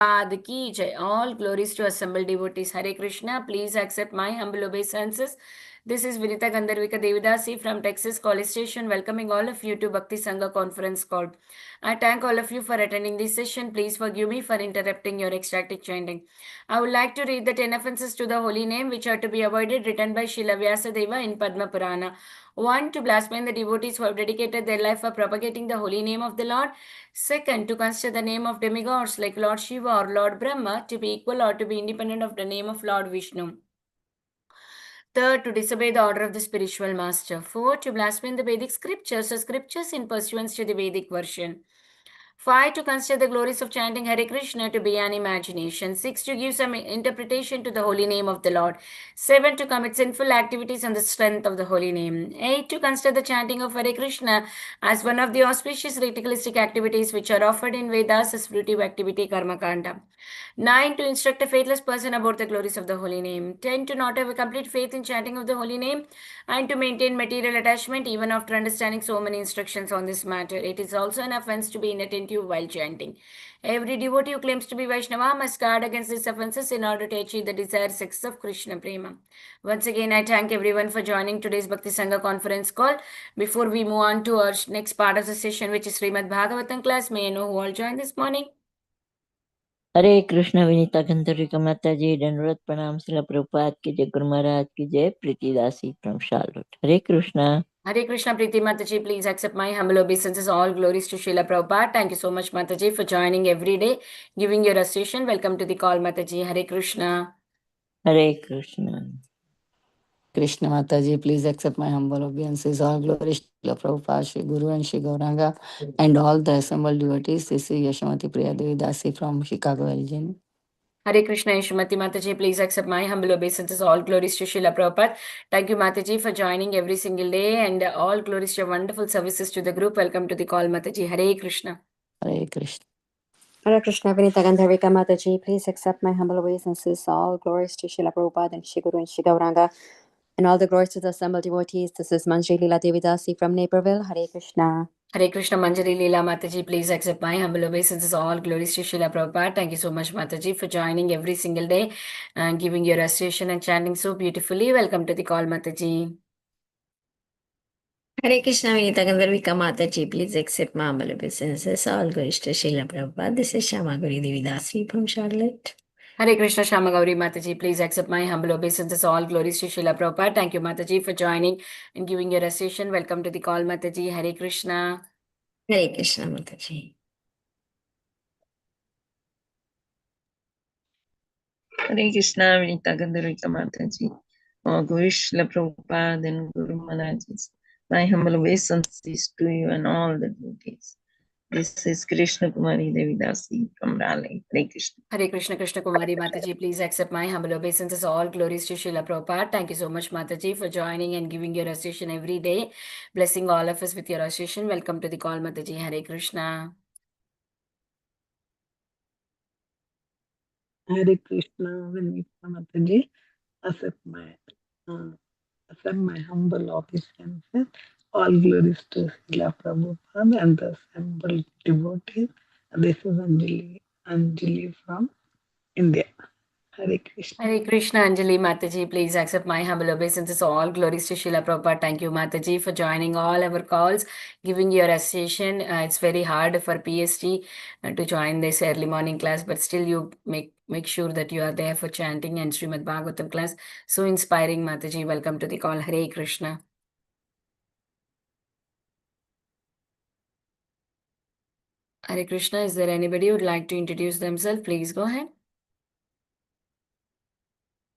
Prabhupada ki jai. All glories to assembled devotees. Hare Krishna. Please accept my humble obeisances. This is Vinita Gandharvika Devidasi from Texas College Station, welcoming all of you to Bhakti Sangha conference call. I thank all of you for attending this session. Please forgive me for interrupting your ecstatic chanting. I would like to read the 10 offenses to the holy name which are to be avoided, written by Srila Vyasadeva in Padma Purana. 1. To blaspheme the devotees who have dedicated their life for propagating the holy name of the Lord. Second, to consider the name of demigods like Lord Shiva or Lord Brahma to be equal or to be independent of the name of Lord Vishnu. Third, to disobey the order of the spiritual master. Fourth, to blaspheme the Vedic scriptures or scriptures in pursuance to the Vedic version. 5. To consider the glories of chanting Hare Krishna to be an imagination. 6. To give some interpretation to the holy name of the Lord. 7. To commit sinful activities on the strength of the holy name. 8. To consider the chanting of Hare Krishna as one of the auspicious ritualistic activities which are offered in Vedas as fruitive activity Karma Kanda. 9. To instruct a faithless person about the glories of the holy name. 10. To not have a complete faith in chanting of the holy name and to maintain material attachment even after understanding so many instructions on this matter. It is also an offense to be inattentive while chanting. Every devotee who claims to be Vaishnava must guard against these offenses in order to achieve the desired success of Krishna Prema. Once again, I thank everyone for joining today's Bhakti Sangha conference call. Before we move on to our next part of the session, which is Srimad Bhagavatam class, may I know who all joined this morning? हरे कृष्ण विनीता गंधर्विका माता जी दंडवत प्रणाम शिला प्रभुपाद की जय गुरु महाराज की जय प्रीति दासी from Charlotte Hare Krishna Hare Krishna Preeti Mataji, please accept my humble obeisances. All glories to Srila Prabhupada. Thank you so much, Mataji, for joining every day, giving your association. Welcome to the call, Mataji. Hare Krishna. Hare Krishna Krishna Mataji, please accept my humble obeisances. All glory to Prabhupada, Shri Guru and Shri Gauranga, and all the assembled devotees. This is Yashamati Priya Devi Dasi from Chicago, Illinois. Hare Krishna Yashmati Mataji, please accept my humble obeisances. All glories to Srila Prabhupada. Thank you, Mataji, for joining every single day, and all glories to your wonderful services to the group. Welcome to the call, Mataji. Hare Krishna. Hare Krishna. Hare Krishna Vinita Gandharvika Mataji, please accept my humble obeisances. All glories to Srila Prabhupada and Shri Guru and Shri Gauranga, and all the glories to the assembled devotees. This is Manjri Leela Devidasi from Naperville. Hare Krishna. Hare Krishna Manjari Leela Mataji, please accept my humble obeisances. All glories to Srila Prabhupada. Thank you so much, Mataji, for joining every single day and giving your association and chanting so beautifully. Welcome to the call, Mataji. Hare Krishna Vinita Gandharvika Mataji, please accept my humble obeisances. All glories to Srila Prabhupada. This is Shama Gauri Devi Dasi from Charlotte. Hare Krishna Shama Gauri Mataji, please accept my humble obeisances. All glories to Srila Prabhupada. Thank you, Mataji, for joining and giving your association. Welcome to the call, Mataji. Hare Krishna. Hare Krishna Mataji. Hare Krishna, Vinita Gandharvika Mataji. Guru Srila Prabhupada and Guru Maharajis. My humble obeisances to you and all the devotees. This is Krishna Kumari Devidasi from Raleigh. Hare Krishna. Hare Krishna Krishna Kumari Mataji, please accept my humble obeisances. All glories to Srila Prabhupada. Thank you so much, Mataji, for joining and giving your association every day. Blessing all of us with your association. Welcome to the call, Mataji. Hare Krishna. Hare Krishna, Vinita Mataji, accept my humble obeisances. All glories to Srila Prabhupada and the assembled devotees. This is Anjali from India. Hare Krishna. Hare Krishna Anjali Mataji, please accept my humble obeisances. All glories to Srila Prabhupada. Thank you, Mataji, for joining all our calls, giving your association. It's very hard for PST to join this early morning class, but still you make sure that you are there for chanting and Srimad Bhagavatam class. So inspiring, Mataji. Welcome to the call. Hare Krishna. Hare Krishna, is there anybody who would like to introduce themselves? Please go ahead.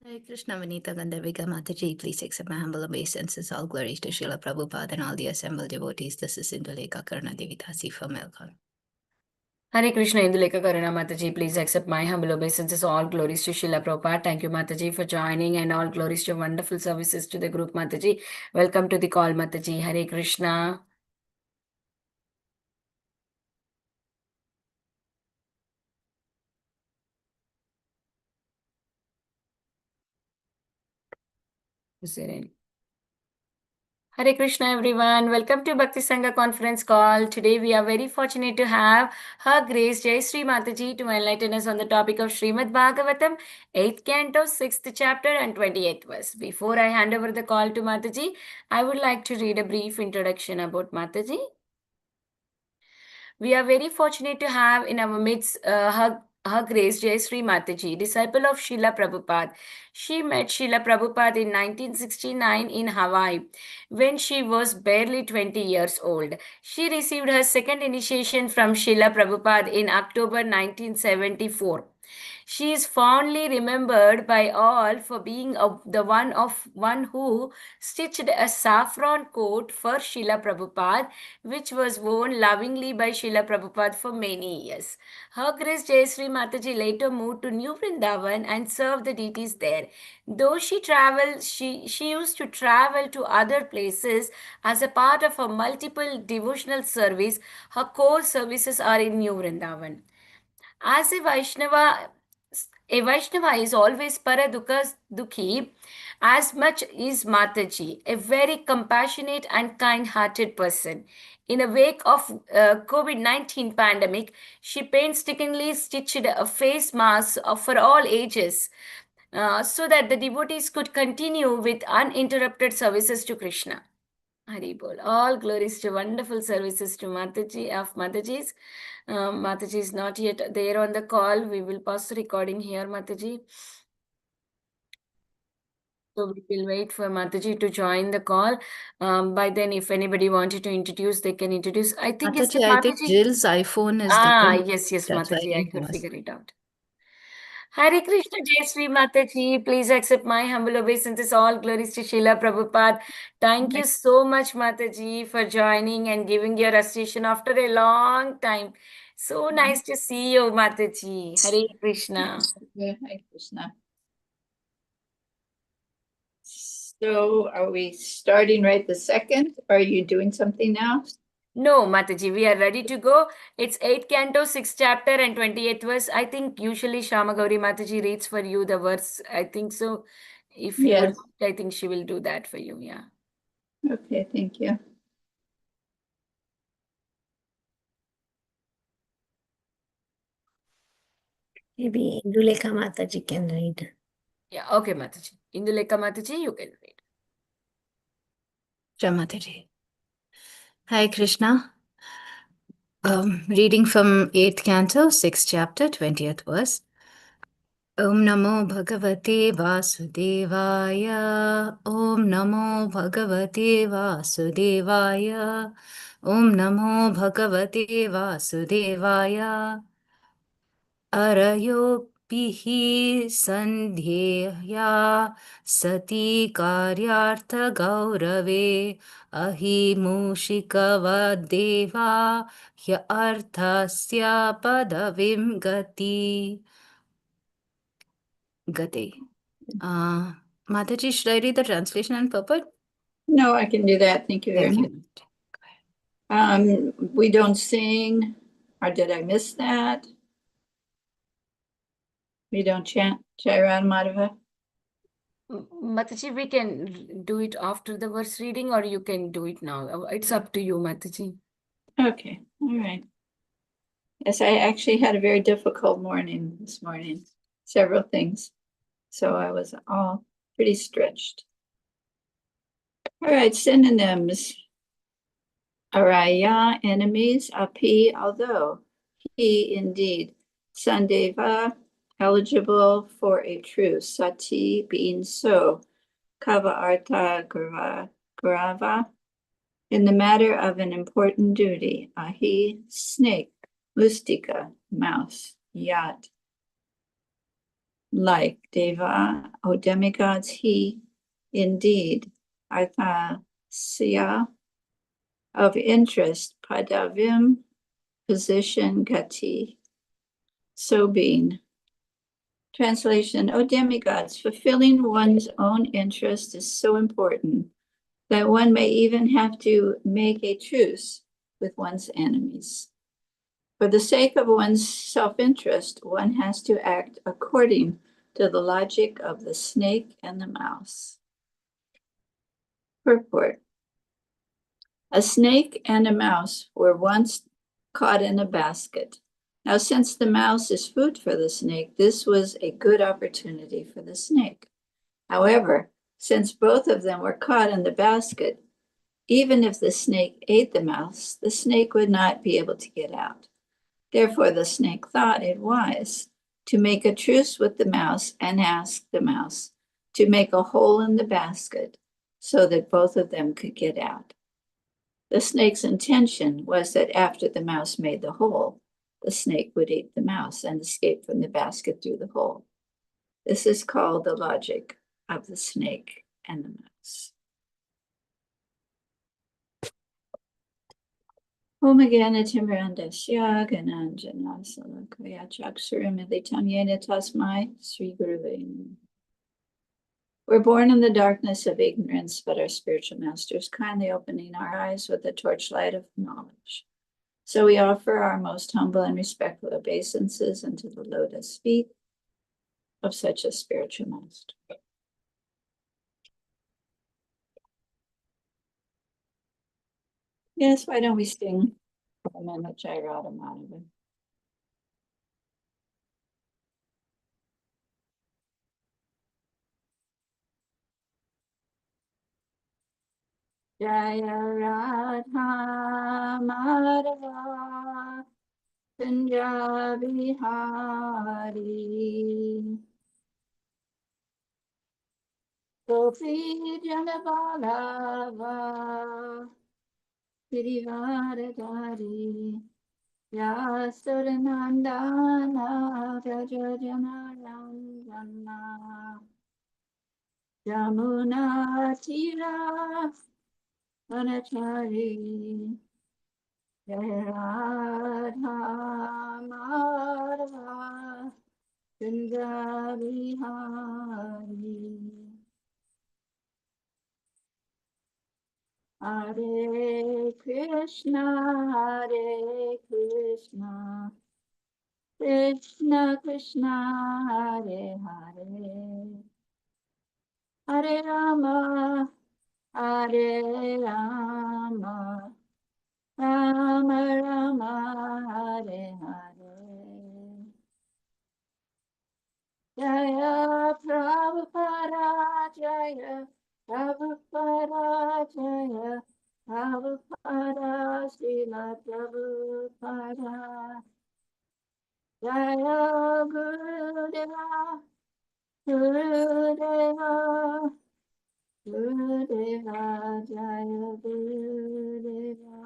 Hare Krishna Vinita Gandharvika Mataji, please accept my humble obeisances. All glories to Srila Prabhupada and all the assembled devotees. This is Indulekha Karna Devi Dasi from Melbourne. Hare Krishna Indulekha Karuna Mataji, please accept my humble obeisances. All glories to Srila Prabhupada. Thank you, Mataji, for joining, and all glories to your wonderful services to the group, Mataji. Welcome to the call, Mataji. Hare Krishna. Is there any? Hare Krishna, everyone. Welcome to Bhakti Sangha conference call. Today, we are very fortunate to have Her Grace Jayasri Mataji to enlighten us on the topic of Srimad Bhagavatam, 8th canto, 6th chapter, and 28th verse. Before I hand over the call to Mataji, I would like to read a brief introduction about Mataji. We are very fortunate to have in our midst Her Grace Jayasri Mataji, disciple of Srila Prabhupada. She met Srila Prabhupada in 1969 in Hawaii when she was barely 20 years old. She received her second initiation from Srila Prabhupada in October 1974. She is fondly remembered by all for being the one who stitched a saffron coat for Srila Prabhupada, which was worn lovingly by Srila Prabhupada for many years. Her Grace Jayasri Mataji later moved to New Vrindavan and served the deities there. Though she used to travel to other places as a part of her multiple devotional service. Her core services are in New Vrindavan. As a Vaishnava is always Dukhi, as much is Mataji, a very compassionate and kind-hearted person. In the wake of COVID-19 pandemic, she painstakingly stitched a face mask for all ages so that the devotees could continue with uninterrupted services to Krishna. Haribol. All glories to wonderful services to Mataji of Mataji's. Mataji is not yet there on the call. We will pause the recording here, Mataji. So we will wait for Mataji to join the call. By then, if anybody wanted to introduce, they can introduce. I think it's Mataji, I think Mataji. Jill's iPhone is Yes, different. That's why Mataji, I he could was. figure it out. Hare Krishna, Jayasri Mataji, please accept my humble obeisances. All glories to Srila Prabhupada. Thank you so much, Mataji, for joining and giving your recitation after a long time. So nice to see you, Mataji. Hare Krishna. Hare Krishna. So are we starting right the second? Are you doing something now? No, Mataji, we are ready to go. It's 8th canto, 6th chapter, and 28th verse. I think usually Shama Gauri Mataji reads for you the verse. I think so. If you would, Yes. I think she will do that for you. Yeah. Okay, thank you. Maybe Indulekha Mataji can read. Yeah. Okay, Mataji. Indulekha Mataji, you can read. Mataji. Hi, Krishna. Reading from 8th canto, 6th chapter, 20th verse. Om Namo Bhagavate Vasudevaya. Om Namo Bhagavate Vasudevaya. Om Namo Bhagavate Vasudevaya. Arayopihi sandhya sati karyartha gaurave ahimushikavadeva hya arthasya padavim gati. Mataji, should I read the translation and purport? No, I can do that. Thank you very Thank much. you. We don't sing, or did I miss that? We don't chant Jairam Madhava? Mataji, we can do it after the verse reading, or you can do it now. It's up to you, Mataji. Okay, all right. Yes, I actually had a very difficult morning this morning, several things. So I was all pretty stretched. All right, synonyms. Araya, enemies, api, although, he, indeed, sandeva, eligible for a truce, sati, being so, kava artha grava, in the matter of an important duty, ahi, snake, mustika, mouse, yat, like, deva, O demigods, he, indeed, artha, siya, of interest, padavim, position, gati, so being. Translation, O demigods, fulfilling one's own interest is so important that one may even have to make a truce with one's enemies. For the sake of one's self-interest, one has to act according to the logic of the snake and the mouse. Purport. A snake and a mouse were once caught in a basket. Now, since the mouse is food for the snake, this was a good opportunity for the snake. However, since both of them were caught in the basket, even if the snake ate the mouse, the snake would not be able to get out. Therefore, the snake thought it wise to make a truce with the mouse and ask the mouse to make a hole in the basket so that both of them could get out. The snake's intention was that after the mouse made the hole, the snake would eat the mouse and escape from the basket through the hole. This is called the logic of the snake and the mouse. Om Agana Timrandasya Gananjana Salakaya Chaksurimilitam Yena Tasmai Sri Guruve. We're born in the darkness of ignorance, but our spiritual masters kindly opening our eyes with the torchlight of knowledge. So we offer our most humble and respectful obeisances unto the lotus feet of such a spiritual master. Yes, why don't we sing for a minute, Jayasri? Jaya Radha Madhava Punjabi Hari Gopi Janabalava Pirivardhari Yasaranandana Rajajanarandana Yamuna Tira Anachari Jaya Radha Madhava Punjabi Hari Hare Krishna Krishna Krishna Hare Hare Hare Rama Rama Rama Hare Hare Jaya Prabhupada Jaya Prabhupada Jaya Prabhupada Srila Prabhupada Jaya Gurudeva Gurudeva Gurudeva Jaya Gurudeva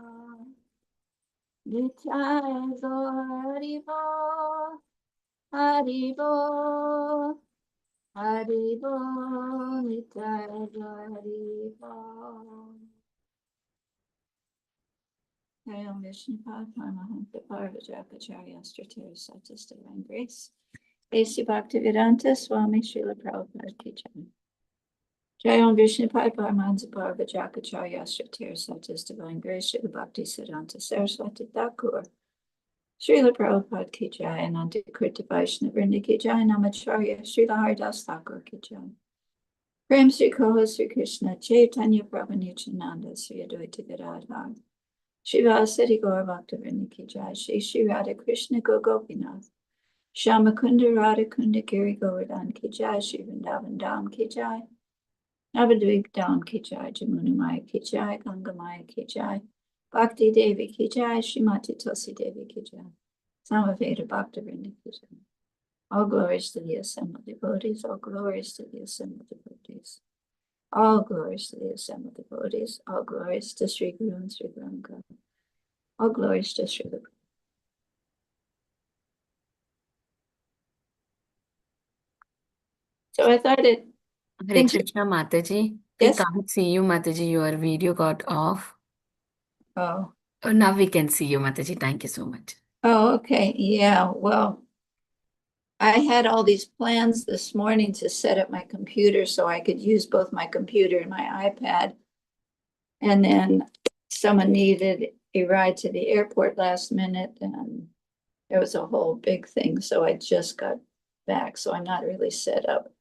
Nitai Haribo Haribo Haribo Nitai Haribo Om Vishnupad Paramahansa Parvajapacharya Strateer Satis Divine Grace A.C. Bhaktivedanta Swami Srila Prabhupada Ki Jai. Jai Om Vishnupad Paramahansa Parvajapacharya Strateer Satis Divine Grace Srila Bhaktisiddhanta Saraswati Thakur Srila Prabhupada Ki Jai, Ananta Kirti Vaishnava Vrinda Ki Jai, Namacharya Srila Haridas Thakur Ki Jai. Prem Sri Koha Sri Krishna Chaitanya Prabhu Nityananda Sri Advaita Gadadhar Sri Vasari Gaur Bhakta Vrinda Ki Jai, Shri Radha Krishna Gopinath Shamakunda Radha Kunda Giri Govardhan Ki Jai, Sri Vrindavan Dham Ki Jai, Navadvip Dham Ki Jai, Jamuna Maya Ki Jai, Ganga Maya Ki Jai, Bhakti Devi Ki Jai, Srimati Tulsi Devi Ki Jai, Samaveda Bhakta Vrinda Ki Jai. All glories to the assembled devotees, all glories to the assembled devotees. All glories to the assembled devotees, all glories to Sri Guru and Sri Guranga. All glories to Sri Guru. So I thought it. Hare Krishna Mataji. We Yes. can't see you, Mataji. Your video got off. Oh. Oh, now we can see you, Mataji. Thank you so much. Oh, okay. Yeah. Well, I had all these plans this morning to set up my computer so I could use both my computer and my iPad. And then someone needed a ride to the airport last minute, and there was a whole big thing. So I just got back. So I'm not really set up.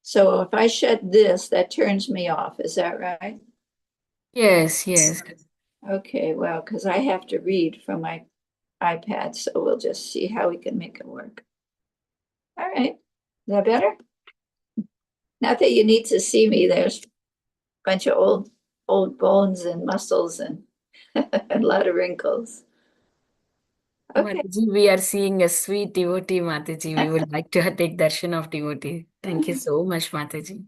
So if I shut this, that turns me off. Is that right? Yes, yes. Okay, well, because I have to read from my iPad, so we'll just see how we can make it work. All right, is that better? Not that you need to see me, there's a bunch of old bones and muscles and a lot of wrinkles. Okay, Mataji, we are seeing a sweet devotee, Mataji. We would like to take darshan of devotee. Thank you so much, Mataji.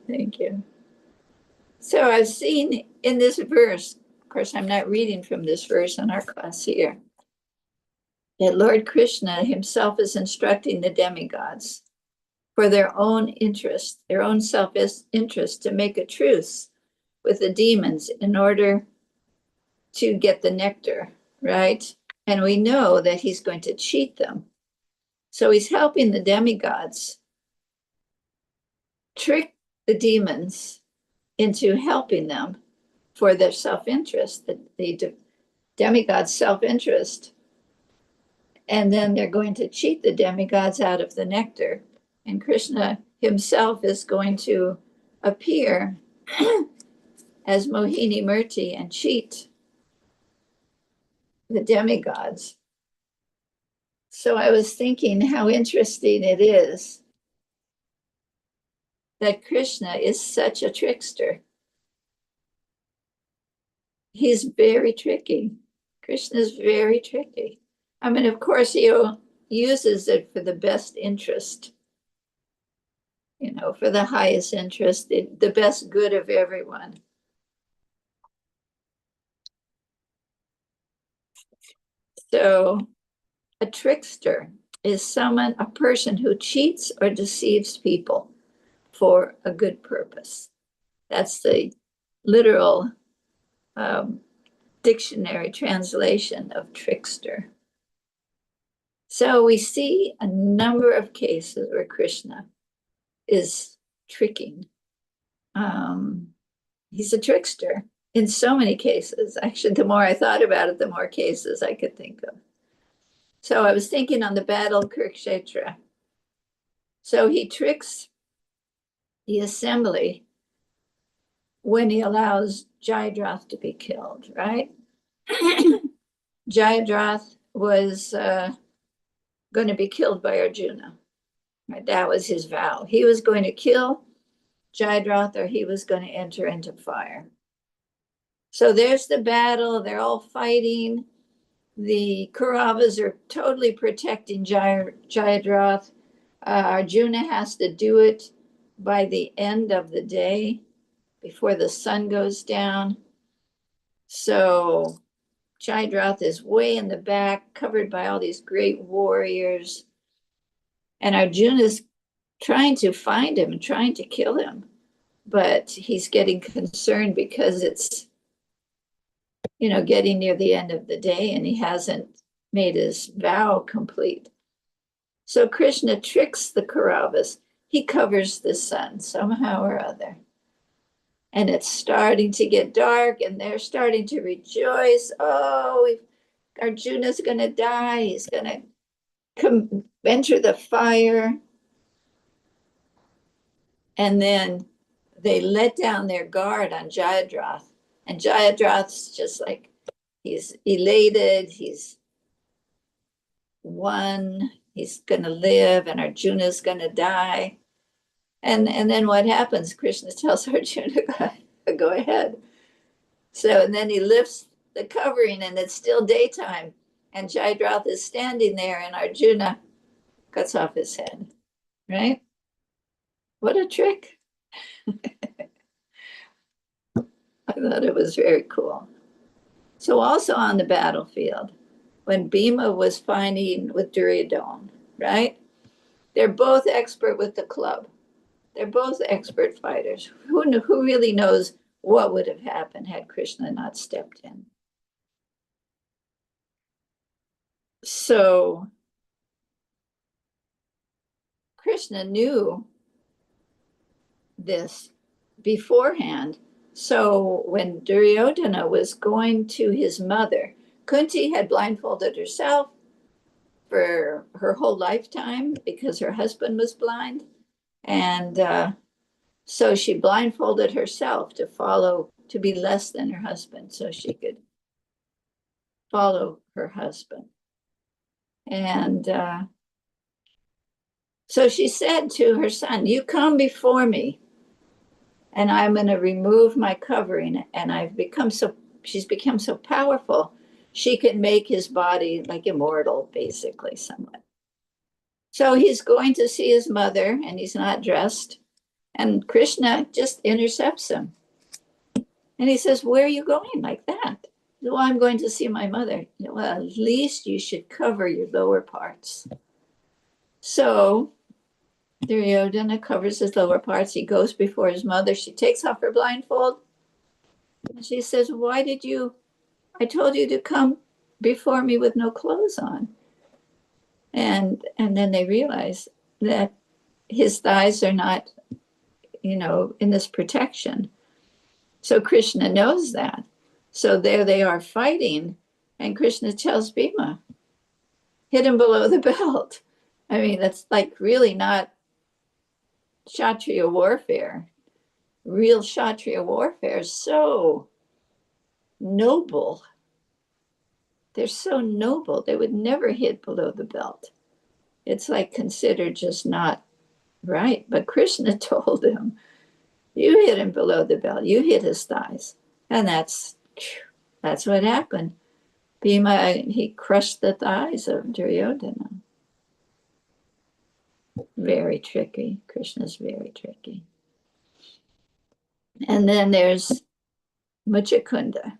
thank you. So I've seen in this verse, of course, I'm not reading from this verse in our class here, that Lord Krishna himself is instructing the demigods for their own interest, their own self-interest, to make a truce with the demons in order to get the nectar, right? And we know that he's going to cheat them. So he's helping the demigods trick the demons into helping them for their self-interest, the demigods' self-interest. And then they're going to cheat the demigods out of the nectar. And Krishna himself is going to appear as Mohini Murti and cheat the demigods. So I was thinking how interesting it is that Krishna is such a trickster. He's very tricky. Krishna is very tricky. I mean, of course, he uses it for the best interest, for the highest interest, the best good of everyone. So a trickster is a person who cheats or deceives people for a good purpose. That's the literal dictionary translation of trickster. So we see a number of cases where Krishna is tricking. He's a trickster in so many cases. Actually, the more I thought about it, the more cases I could think of. So I was thinking on the battle of Kurukshetra. So he tricks the assembly when he allows Jayadratha to be killed, right? Jayadratha was going to be killed by Arjuna. Right? That was his vow. He was going to kill Jayadratha or he was going to enter into fire. So there's the battle. They're all fighting. The Kauravas are totally protecting Jayadratha. Arjuna has to do it by the end of the day before the sun goes down. So Jayadratha is way in the back, covered by all these great warriors. And Arjuna's trying to find him and trying to kill him. But he's getting concerned because it's, getting near the end of the day and he hasn't made his vow complete. So Krishna tricks the Kauravas. He covers the sun somehow or other. And it's starting to get dark and they're starting to rejoice. Oh, Arjuna's going to die. He's going to enter the fire. And then they let down their guard on Jayadratha. And Jayadratha's just like, he's elated. He's won. He's going to live and Arjuna's going to die. And then what happens? Krishna tells Arjuna, go ahead. So, and then he lifts the covering and it's still daytime. And Jayadratha is standing there and Arjuna cuts off his head, right? What a trick. I thought it was very cool. So also on the battlefield, when Bhima was fighting with Duryodhana, right? They're both expert with the club. They're both expert fighters. Who really knows what would have happened had Krishna not stepped in? So Krishna knew this beforehand. So when Duryodhana was going to his mother, Kunti had blindfolded herself for her whole lifetime because her husband was blind. And so she blindfolded herself to follow to be less than her husband so she could follow her husband. And so she said to her son, you come before me and I'm going to remove my covering. And she's become so powerful, she can make his body like immortal, basically, somewhat. So he's going to see his mother and he's not dressed. And Krishna just intercepts him. And he says, where are you going like that? Well, I'm going to see my mother. Well, at least you should cover your lower parts. So Duryodhana covers his lower parts. He goes before his mother. She takes off her blindfold. And she says, I told you to come before me with no clothes on. And then they realize that his thighs are not, in this protection. So Krishna knows that. So there they are fighting. And Krishna tells Bhima, hit him below the belt. I mean, that's like really not Kshatriya warfare. Real Kshatriya warfare is so noble. They're so noble. They would never hit below the belt. It's like considered just not right. But Krishna told him, you hit him below the belt. You hit his thighs. And that's what happened. Bhima, he crushed the thighs of Duryodhana. Very tricky. Krishna's very tricky. And then there's Muchakunda.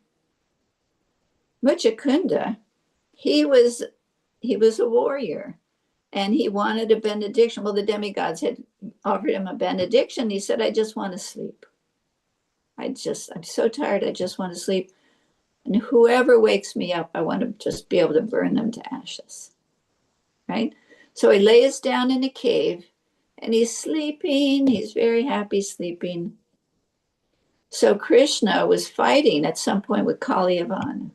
Muchakunda, he was a warrior and he wanted a benediction. Well, the demigods had offered him a benediction. He said, I just want to sleep. I'm so tired. I just want to sleep. And whoever wakes me up, I want to just be able to burn them to ashes. Right? So he lays down in a cave and he's sleeping. He's very happy sleeping. So Krishna was fighting at some point with Kalyavana.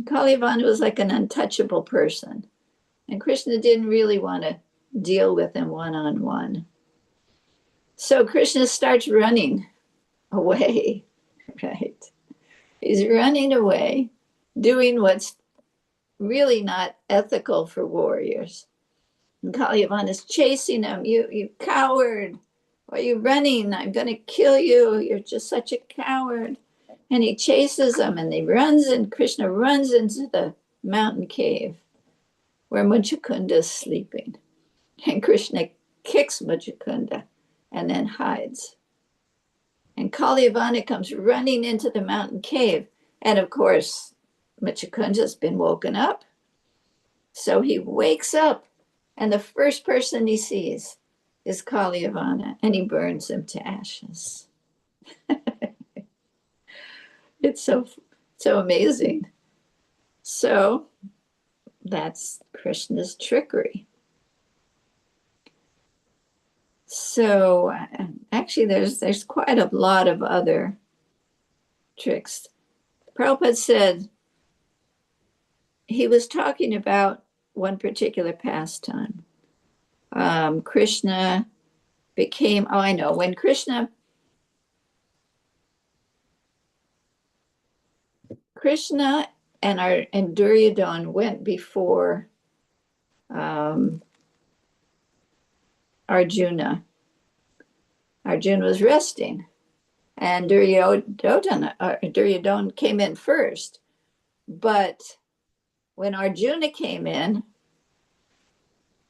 Kalyavana was like an untouchable person. And Krishna didn't really want to deal with him one-on-one. So Krishna starts running away, right? He's running away, doing what's really not ethical for warriors. And Kalyavana is chasing him. You coward. Why are you running? I'm going to kill you. You're just such a coward. And he chases him and Krishna runs into the mountain cave where Muchakunda is sleeping. And Krishna kicks Muchakunda and then hides. And Kalyavana comes running into the mountain cave. And of course, Muchakunda's been woken up. So he wakes up and the first person he sees is Kalyavana and he burns him to ashes. It's so amazing. So that's Krishna's trickery. So actually, there's quite a lot of other tricks. Prabhupada said he was talking about one particular pastime. Krishna became, when Krishna and Duryodhana went before Arjuna. Arjuna was resting, and Duryodhana came in first. But when Arjuna came in,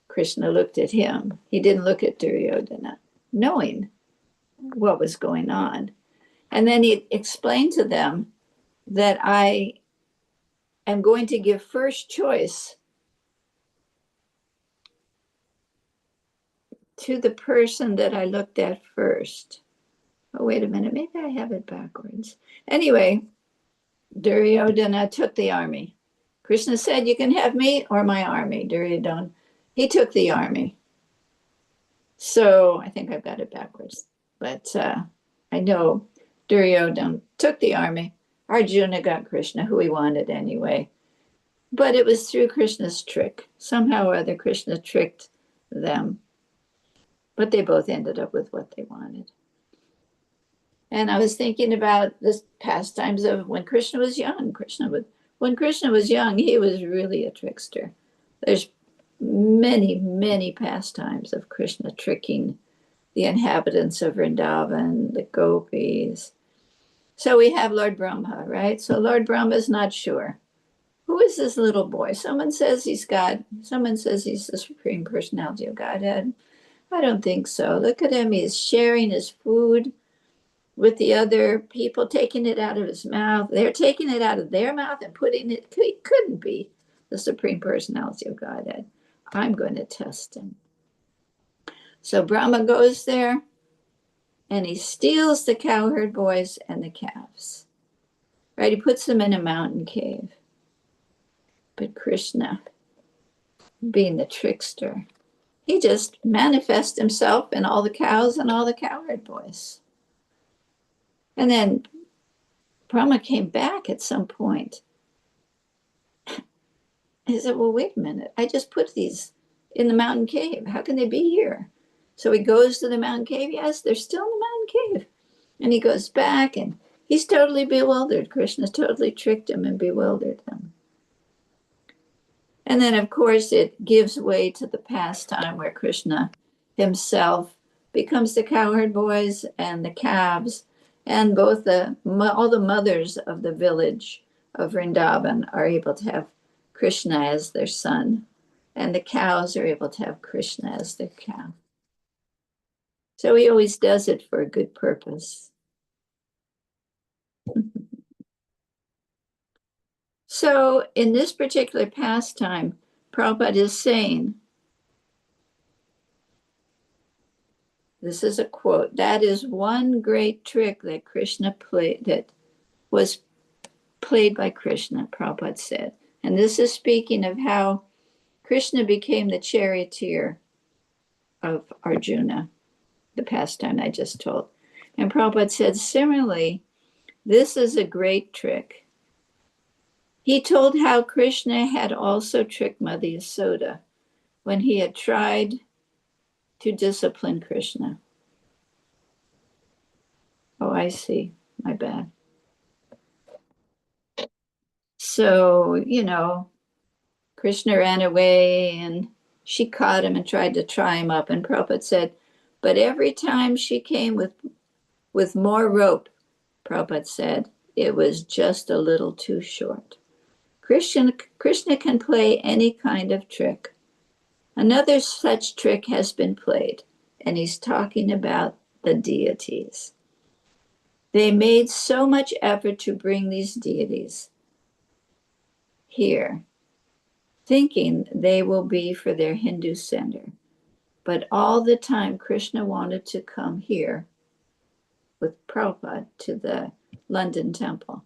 Krishna looked at him. He didn't look at Duryodhana, knowing what was going on. And then he explained to them that I am going to give first choice to the person that I looked at first. Oh, wait a minute, maybe I have it backwards. Anyway, Duryodhana took the army. Krishna said, you can have me or my army. Duryodhana, he took the army. So I think I've got it backwards. But I know Duryodhana took the army. Arjuna got Krishna, who he wanted anyway. But it was through Krishna's trick. Somehow or other, Krishna tricked them. But they both ended up with what they wanted. And I was thinking about the pastimes of when Krishna was young. When Krishna was young, he was really a trickster. There's many, many pastimes of Krishna tricking the inhabitants of Vrindavan, the gopis. So we have Lord Brahma, right? So Lord Brahma is not sure. Who is this little boy? Someone says he's God. Someone says he's the Supreme Personality of Godhead. I don't think so. Look at him. He's sharing his food with the other people, taking it out of his mouth. They're taking it out of their mouth and putting it, he couldn't be the Supreme Personality of Godhead. I'm going to test him. So Brahma goes there and he steals the cowherd boys and the calves. Right? He puts them in a mountain cave. But Krishna, being the trickster, he just manifests himself in all the cows and all the cowherd boys. And then Brahma came back at some point. He said, well, wait a minute. I just put these in the mountain cave. How can they be here? So he goes to the mountain cave. Yes, they're still in the mountain cave. And he goes back and he's totally bewildered. Krishna totally tricked him and bewildered him. And then, of course, it gives way to the pastime where Krishna himself becomes the cowherd boys and the calves, and all the mothers of the village of Vrindavan are able to have Krishna as their son, and the cows are able to have Krishna as their cow. So he always does it for a good purpose. So in this particular pastime, Prabhupada is saying, this is a quote, that is one great trick that Krishna played, that was played by Krishna, Prabhupada said. And this is speaking of how Krishna became the charioteer of Arjuna, the pastime I just told. And Prabhupada said, similarly, this is a great trick. He told how Krishna had also tricked Mother Yasoda when he had tried to discipline Krishna. Oh, I see. My bad. So, Krishna ran away and she caught him and tried to tie him up. And Prabhupada said, but every time she came with more rope, Prabhupada said, it was just a little too short. Krishna can play any kind of trick. Another such trick has been played, and he's talking about the deities. They made so much effort to bring these deities here, thinking they will be for their Hindu center. But all the time, Krishna wanted to come here with Prabhupada to the London temple.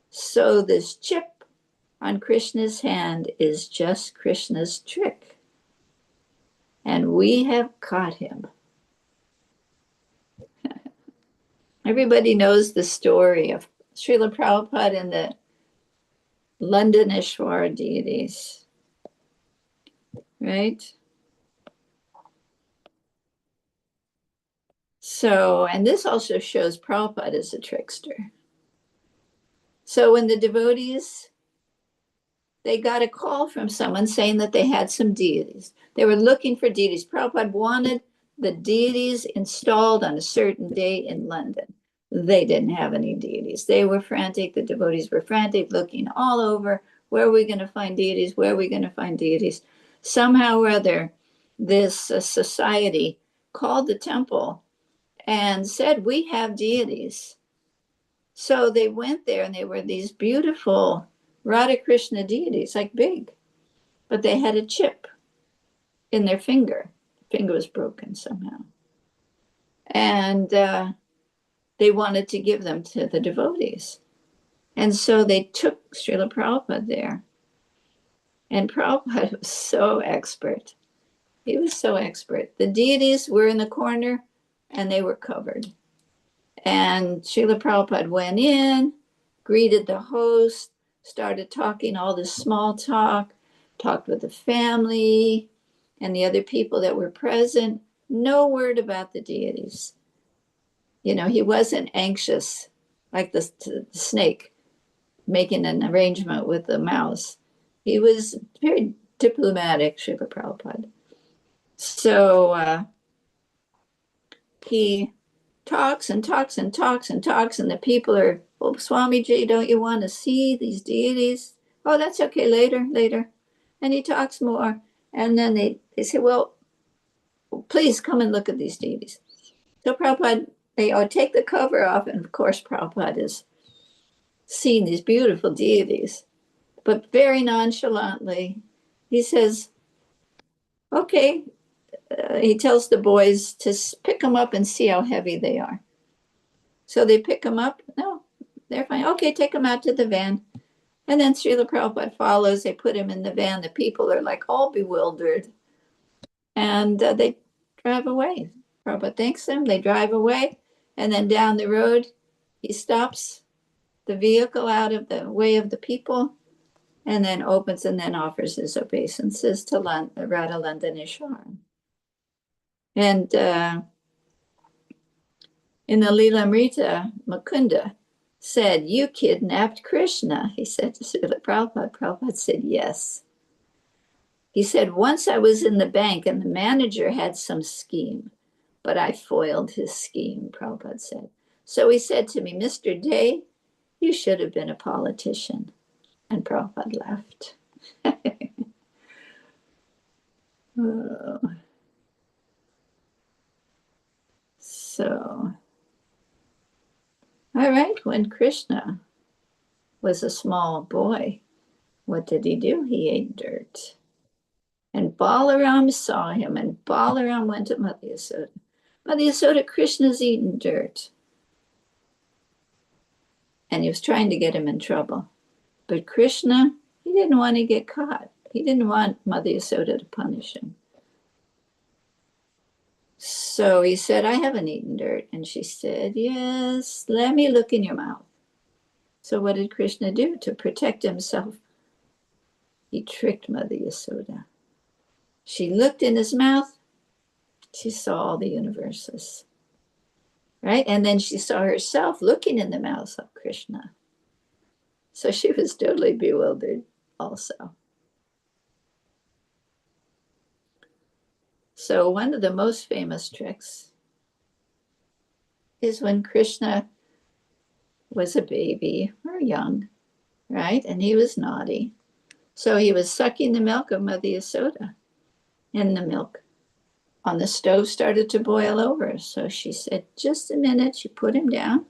So this chip on Krishna's hand is just Krishna's trick. And we have caught him. Everybody knows the story of Srila Prabhupada and the London Ishvara deities, right? So, and this also shows Prabhupada as a trickster. So when the devotees, they got a call from someone saying that they had some deities. They were looking for deities. Prabhupada wanted the deities installed on a certain day in London. They didn't have any deities. They were frantic. The devotees were frantic, looking all over. Where are we going to find deities? Where are we going to find deities? Somehow or other, this society called the temple and said, we have deities. So they went there and they were these beautiful Radha Krishna deities, like big, but they had a chip in their finger. The finger was broken somehow. And they wanted to give them to the devotees. And so they took Srila Prabhupada there. And Prabhupada was so expert. He was so expert. The deities were in the corner and they were covered. And Srila Prabhupada went in, greeted the host, started talking all this small talk, talked with the family and the other people that were present. No word about the deities. You know, he wasn't anxious like the snake making an arrangement with the mouse. He was very diplomatic, Srila Prabhupada. So he talks and talks and talks and talks, and the people are, oh, Swamiji, don't you want to see these deities? Oh, that's okay, later, later. And he talks more. And then they say, well, please come and look at these deities. So Prabhupada, they take the cover off, and of course Prabhupada is seeing these beautiful deities, but very nonchalantly, he says, okay, he tells the boys to pick them up and see how heavy they are. So they pick them up. No, they're fine. Okay, take them out to the van. And then Srila Prabhupada follows. They put him in the van. The people are like all bewildered. And they drive away. Prabhupada thanks them. They drive away. And then down the road, he stops the vehicle out of the way of the people and then opens and then offers his obeisances to Radha Landaneshwaran. And in the Lilamrita, Mukunda said, you kidnapped Krishna. He said to Srila Prabhupada. Prabhupada said, yes. He said, once I was in the bank and the manager had some scheme, but I foiled his scheme, Prabhupada said. So he said to me, Mr. Day, you should have been a politician. And Prabhupada laughed. Oh. So, all right, when Krishna was a small boy, what did he do? He ate dirt. And Balaram saw him, and Balaram went to Mother Yasoda. Mother Yasoda, Krishna's eating dirt. And he was trying to get him in trouble. But Krishna, he didn't want to get caught. He didn't want Mother Yasoda to punish him. So he said, I haven't eaten dirt. And she said, yes, let me look in your mouth. So what did Krishna do to protect himself? He tricked Mother Yasoda. She looked in his mouth. She saw all the universes. Right? And then she saw herself looking in the mouth of Krishna. So she was totally bewildered also. So one of the most famous tricks is when Krishna was a baby or young, right? And he was naughty. So he was sucking the milk of Mother Yasoda, and the milk on the stove started to boil over. So she said, just a minute. She put him down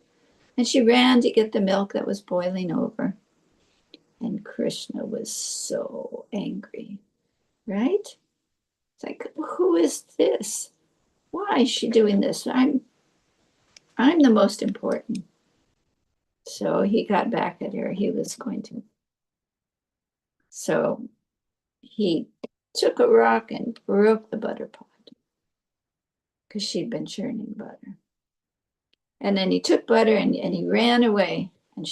and she ran to get the milk that was boiling over. And Krishna was so angry, right? It's like, who is this? Why is she doing this? I'm the most important. So he got back at her. He was going to. So he took a rock and broke the butter pot because she'd been churning butter. And then he took butter and he ran away. And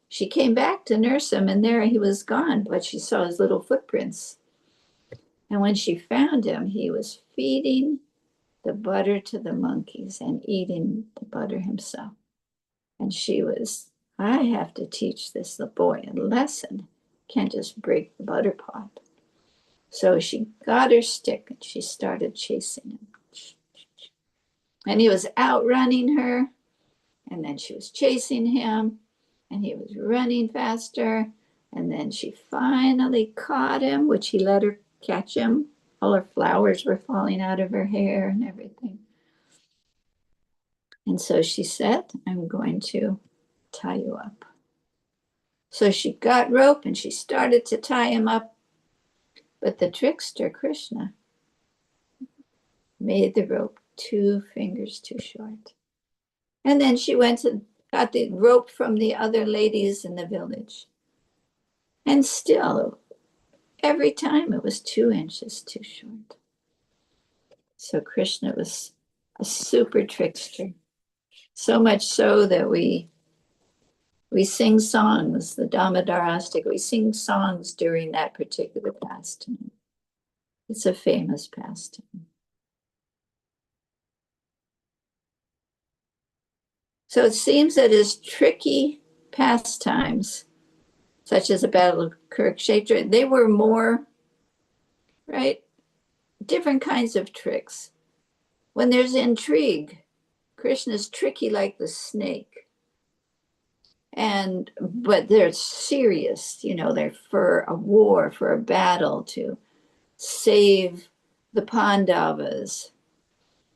she came back to nurse him, and there he was gone, but she saw his little footprints. And when she found him, he was feeding the butter to the monkeys and eating the butter himself. And she was, I have to teach this little boy a lesson. Can't just break the butter pot. So she got her stick and she started chasing him. And he was outrunning her. And then she was chasing him. And he was running faster. And then she finally caught him, which he let her catch him. All her flowers were falling out of her hair and everything. And so she said, I'm going to tie you up. So she got rope and she started to tie him up. But the trickster, Krishna, made the rope 2 fingers too short. And then she went and got the rope from the other ladies in the village. And still, every time it was 2 inches too short. So Krishna was a super trickster. So much so that we sing songs, the Damodarastika, we sing songs during that particular pastime. It's a famous pastime. So it seems that his tricky pastimes, such as the Battle of Kurukshetra, they were more, right, different kinds of tricks. When there's intrigue, Krishna's tricky like the snake. But they're serious, they're for a war, for a battle to save the Pandavas.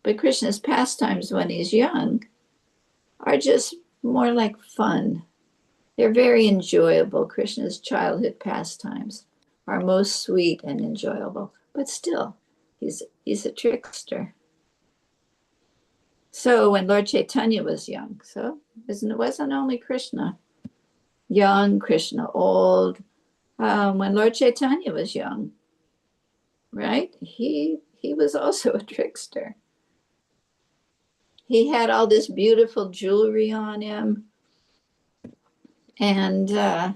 But Krishna's pastimes when he's young are just more like fun. They're very enjoyable. Krishna's childhood pastimes are most sweet and enjoyable, but still, he's a trickster. So when Lord Chaitanya was young, so it wasn't only Krishna, young, Krishna old. When Lord Chaitanya was young, right, he was also a trickster. He had all this beautiful jewelry on him, and the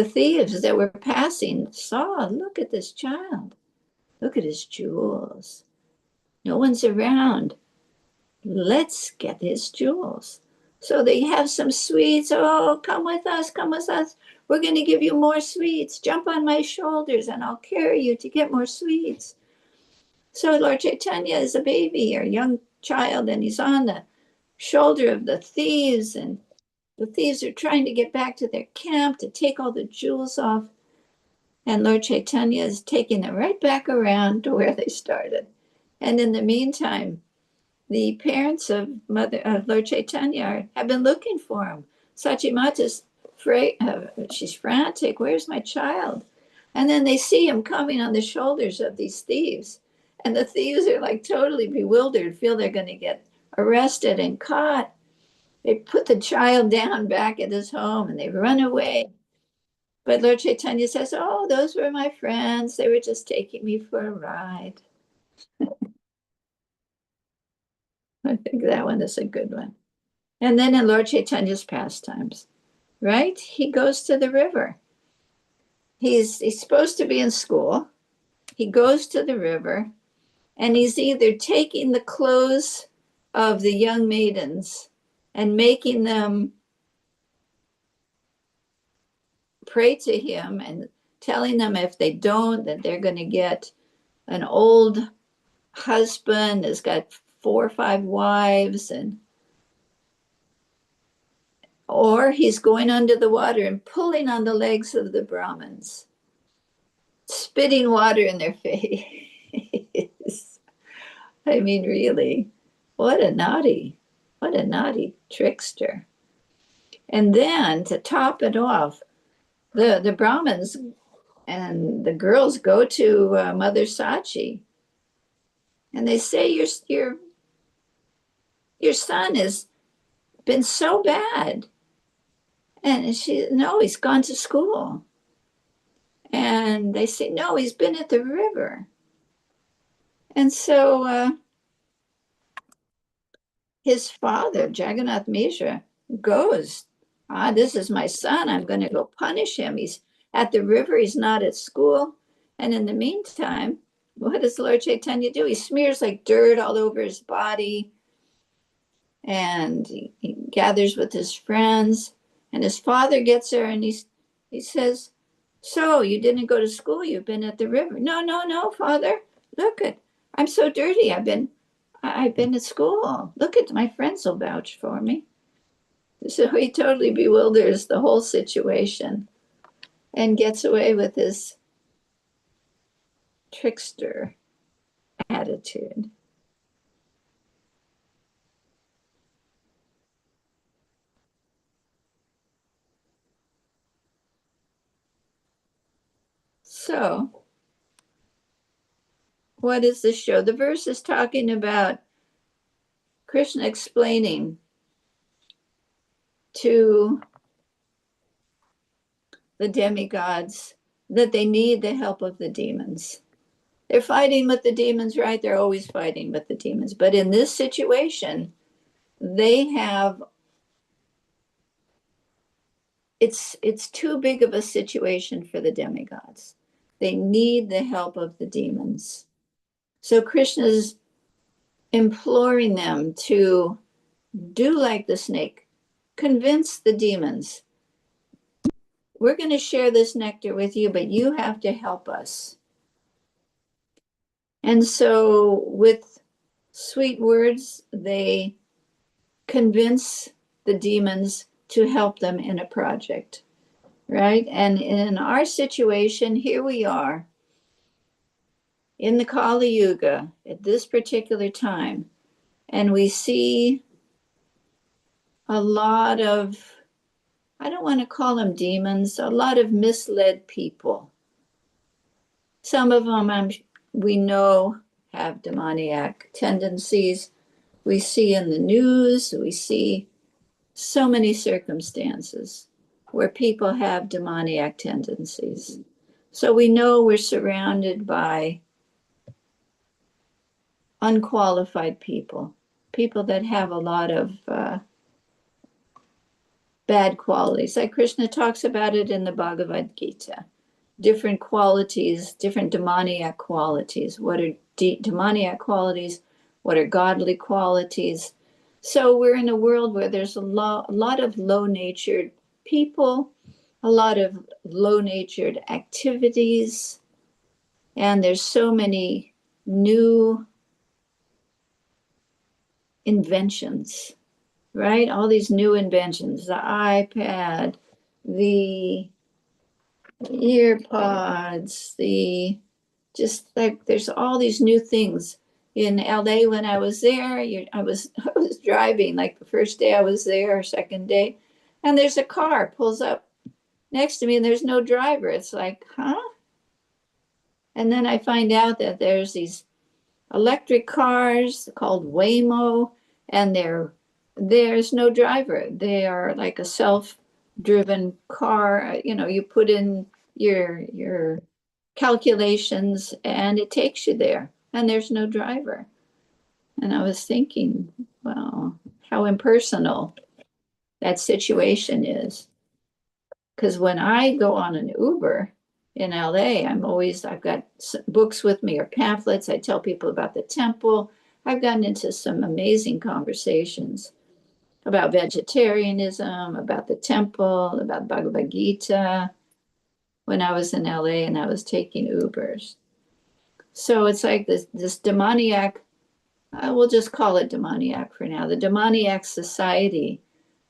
thieves that were passing saw, look at this child, look at his jewels. No one's around. Let's get his jewels. So they have some sweets. Oh, come with us, come with us. We're going to give you more sweets. Jump on my shoulders and I'll carry you to get more sweets. So Lord Chaitanya is a baby or a young child, and he's on the shoulder of the thieves, and the thieves are trying to get back to their camp to take all the jewels off. And Lord Chaitanya is taking them right back around to where they started. And in the meantime, the parents of Lord Chaitanya have been looking for him. Sachimata's she's frantic. Where's my child? And then they see him coming on the shoulders of these thieves. And the thieves are like totally bewildered, feel they're going to get arrested and caught. They put the child down back at his home and they run away. But Lord Chaitanya says, oh, those were my friends. They were just taking me for a ride. I think that one is a good one. And then in Lord Chaitanya's pastimes, right? He goes to the river. He's supposed to be in school. He goes to the river, and he's either taking the clothes of the young maidens and making them pray to him and telling them if they don't, that they're going to get an old husband that's got 4 or 5 wives, or he's going under the water and pulling on the legs of the Brahmins, spitting water in their face. I mean, really, what a naughty trickster. And then to top it off, the Brahmins and the girls go to Mother Sachi, and they say, your son has been so bad. And no, he's gone to school. And they say, no, he's been at the river. And so his father, Jagannath Mishra, goes, this is my son. I'm going to go punish him. He's at the river. He's not at school. And in the meantime, what does Lord Chaitanya do? He smears like dirt all over his body. And he gathers with his friends. And his father gets there and he says, so you didn't go to school, you've been at the river. No, Father, look I'm so dirty. I've been at school. Look at my friends will vouch for me. So he totally bewilders the whole situation and gets away with his trickster attitude. So, what is this show? The verse is talking about Krishna explaining to the demigods that they need the help of the demons. They're fighting with the demons, right? They're always fighting with the demons. But in this situation, it's too big of a situation for the demigods. They need the help of the demons. So Krishna's imploring them to do like the snake, convince the demons, we're going to share this nectar with you, but you have to help us. And so with sweet words, they convince the demons to help them in a project, right? And in our situation, here we are in the Kali Yuga at this particular time, and we see a lot of, I don't want to call them demons, a lot of misled people. Some of them we know have demoniac tendencies. We see in the news, we see so many circumstances where people have demoniac tendencies. So we know we're surrounded by unqualified people, people that have a lot of bad qualities. Like Krishna talks about it in the Bhagavad Gita. Different qualities, different demoniac qualities. What are demoniac qualities? What are godly qualities? So we're in a world where there's a lot of low-natured people, a lot of low-natured activities, and there's so many new inventions, right? All these new inventions, the iPad, the earpods, the just like there's all these new things. In LA when I was there, I was driving like the first day I was there or second day, and there's a car pulls up next to me and there's no driver. It's like, huh? And then I find out that there's these electric cars called Waymo, and there's no driver. They are like a self-driven car. You know, you put in your calculations and it takes you there, and there's no driver. And I was thinking, well, how impersonal that situation is. Because when I go on an Uber in LA, I've got books with me or pamphlets. I tell people about the temple. I've gotten into some amazing conversations about vegetarianism, about the temple, about Bhagavad Gita when I was in LA and I was taking Ubers. So it's like this demoniac, we'll just call it demoniac for now. The demoniac society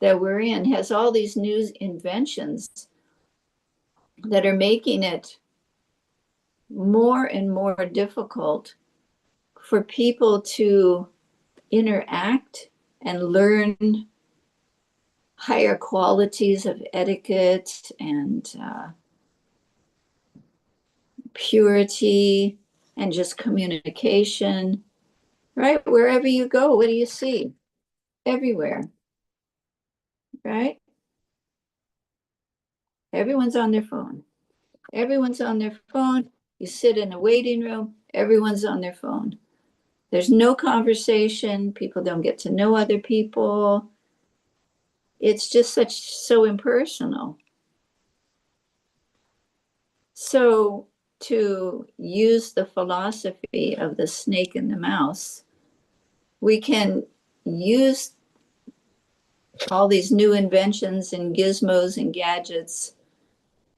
that we're in has all these new inventions that are making it more and more difficult for people to interact and learn higher qualities of etiquette and purity and just communication, right? Wherever you go, what do you see? Everywhere, right? Everyone's on their phone. Everyone's on their phone. You sit in a waiting room, everyone's on their phone. There's no conversation. People don't get to know other people. It's just so impersonal. So to use the philosophy of the snake and the mouse, we can use all these new inventions and gizmos and gadgets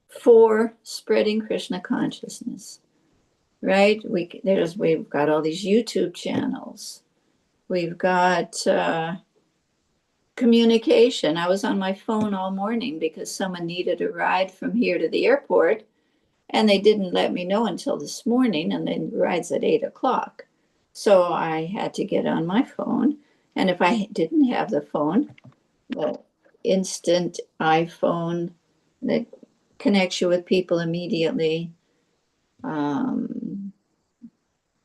for spreading Krishna consciousness, right? We've got all these YouTube channels. We've got communication. I was on my phone all morning because someone needed a ride from here to the airport, and they didn't let me know until this morning, and then ride's at 8:00. So I had to get on my phone, and if I didn't have the phone, the instant iPhone that connects you with people immediately,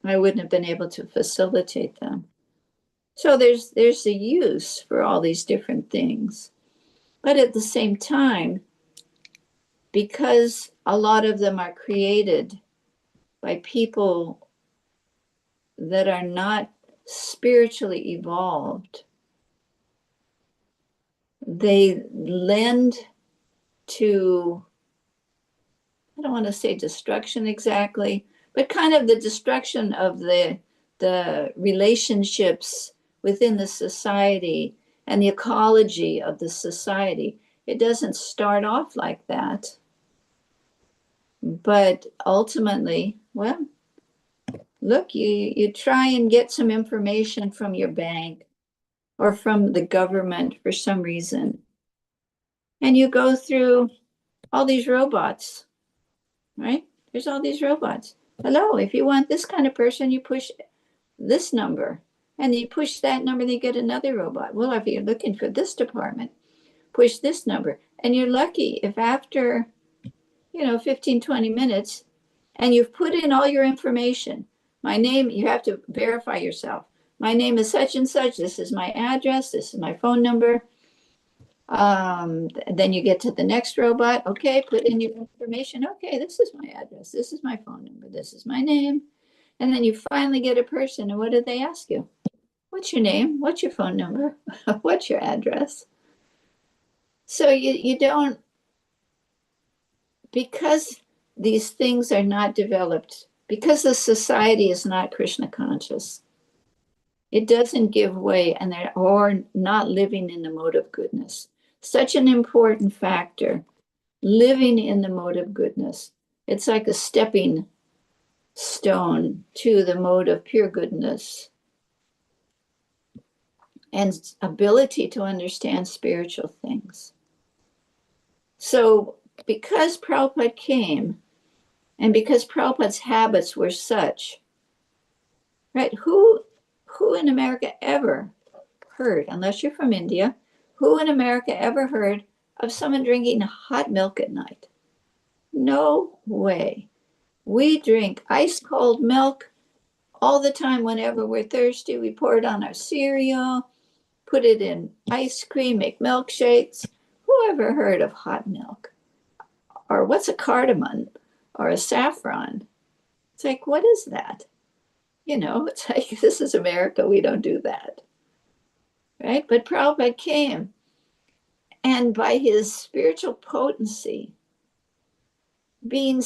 I wouldn't have been able to facilitate them. So there's a use for all these different things. But at the same time, because a lot of them are created by people that are not spiritually evolved, they lend to, I don't want to say destruction exactly, but kind of the destruction of the the relationships within the society and the ecology of the society. It doesn't start off like that. But ultimately, well, look, you try and get some information from your bank or from the government for some reason. And you go through all these robots, right? There's all these robots. Hello, if you want this kind of person, you push this number. And you push that number, they get another robot. Well, if you're looking for this department, push this number. And you're lucky if after, 15, 20 minutes, and you've put in all your information. My name, you have to verify yourself. My name is such and such. This is my address. This is my phone number. Then you get to the next robot. Okay, put in your information. Okay, this is my address. This is my phone number. This is my name. And then you finally get a person. And what do they ask you? What's your name? What's your phone number? What's your address? So you don't, because these things are not developed, because the society is not Krishna conscious, it doesn't give way, and they're or not living in the mode of goodness. Such an important factor, living in the mode of goodness. It's like a stepping stone to the mode of pure goodness and ability to understand spiritual things. So because Prabhupada came, and because Prabhupada's habits were such, right? Who in America ever heard, unless you're from India, who in America ever heard of someone drinking hot milk at night? No way. We drink ice cold milk all the time whenever we're thirsty. We pour it on our cereal, put it in ice cream, make milkshakes. Who ever heard of hot milk? Or what's a cardamom or a saffron? It's like, what is that? It's like, this is America. We don't do that. Right? But Prabhupada came, and by his spiritual potency, being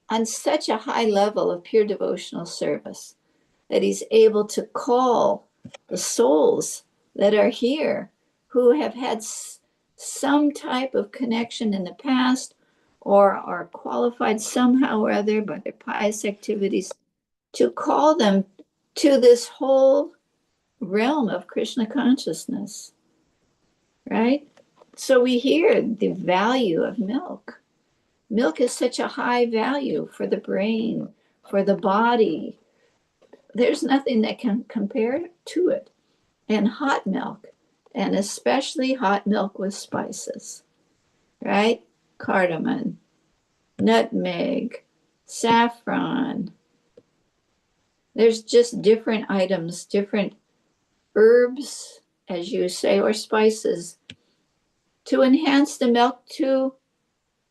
on such a high level of pure devotional service, that he's able to call the souls that are here who have had some type of connection in the past or are qualified somehow or other by their pious activities, to call them to this whole realm of Krishna consciousness, right? So we hear the value of milk. Milk is such a high value for the brain, for the body. There's nothing that can compare to it. And hot milk, and especially hot milk with spices, right? Cardamom, nutmeg, saffron. There's just different items, different herbs, as you say, or spices to enhance the milk, to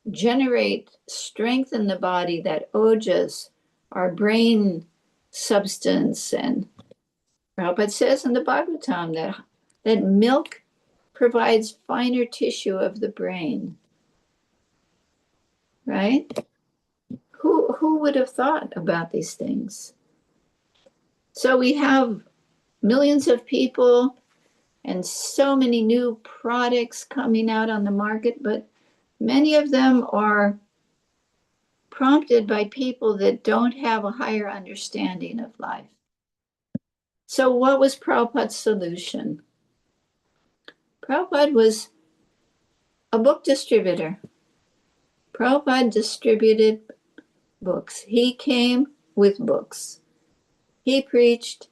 generate strength in the body, that ojas, our brain substance. And Prabhupada says in the Bhagavatam that milk provides finer tissue of the brain, right? Who would have thought about these things? So we have millions of people and so many new products coming out on the market, but many of them are prompted by people that don't have a higher understanding of life. So what was Prabhupada's solution? Prabhupada was a book distributor. Prabhupada distributed books. He came with books. He preached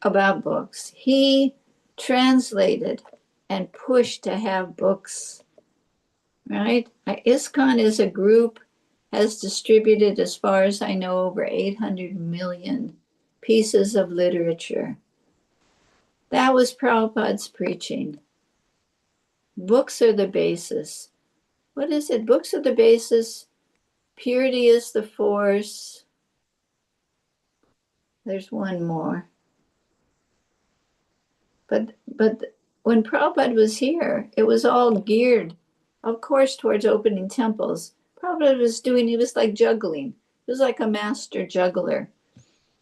about books. He translated and pushed to have books, right? ISKCON as a group has distributed, as far as I know, over 800 million pieces of literature. That was Prabhupada's preaching. Books are the basis. What is it? Books are the basis. Purity is the force. There's one more. But when Prabhupada was here, it was all geared, of course, towards opening temples. Prabhupada he was like juggling. He was like a master juggler.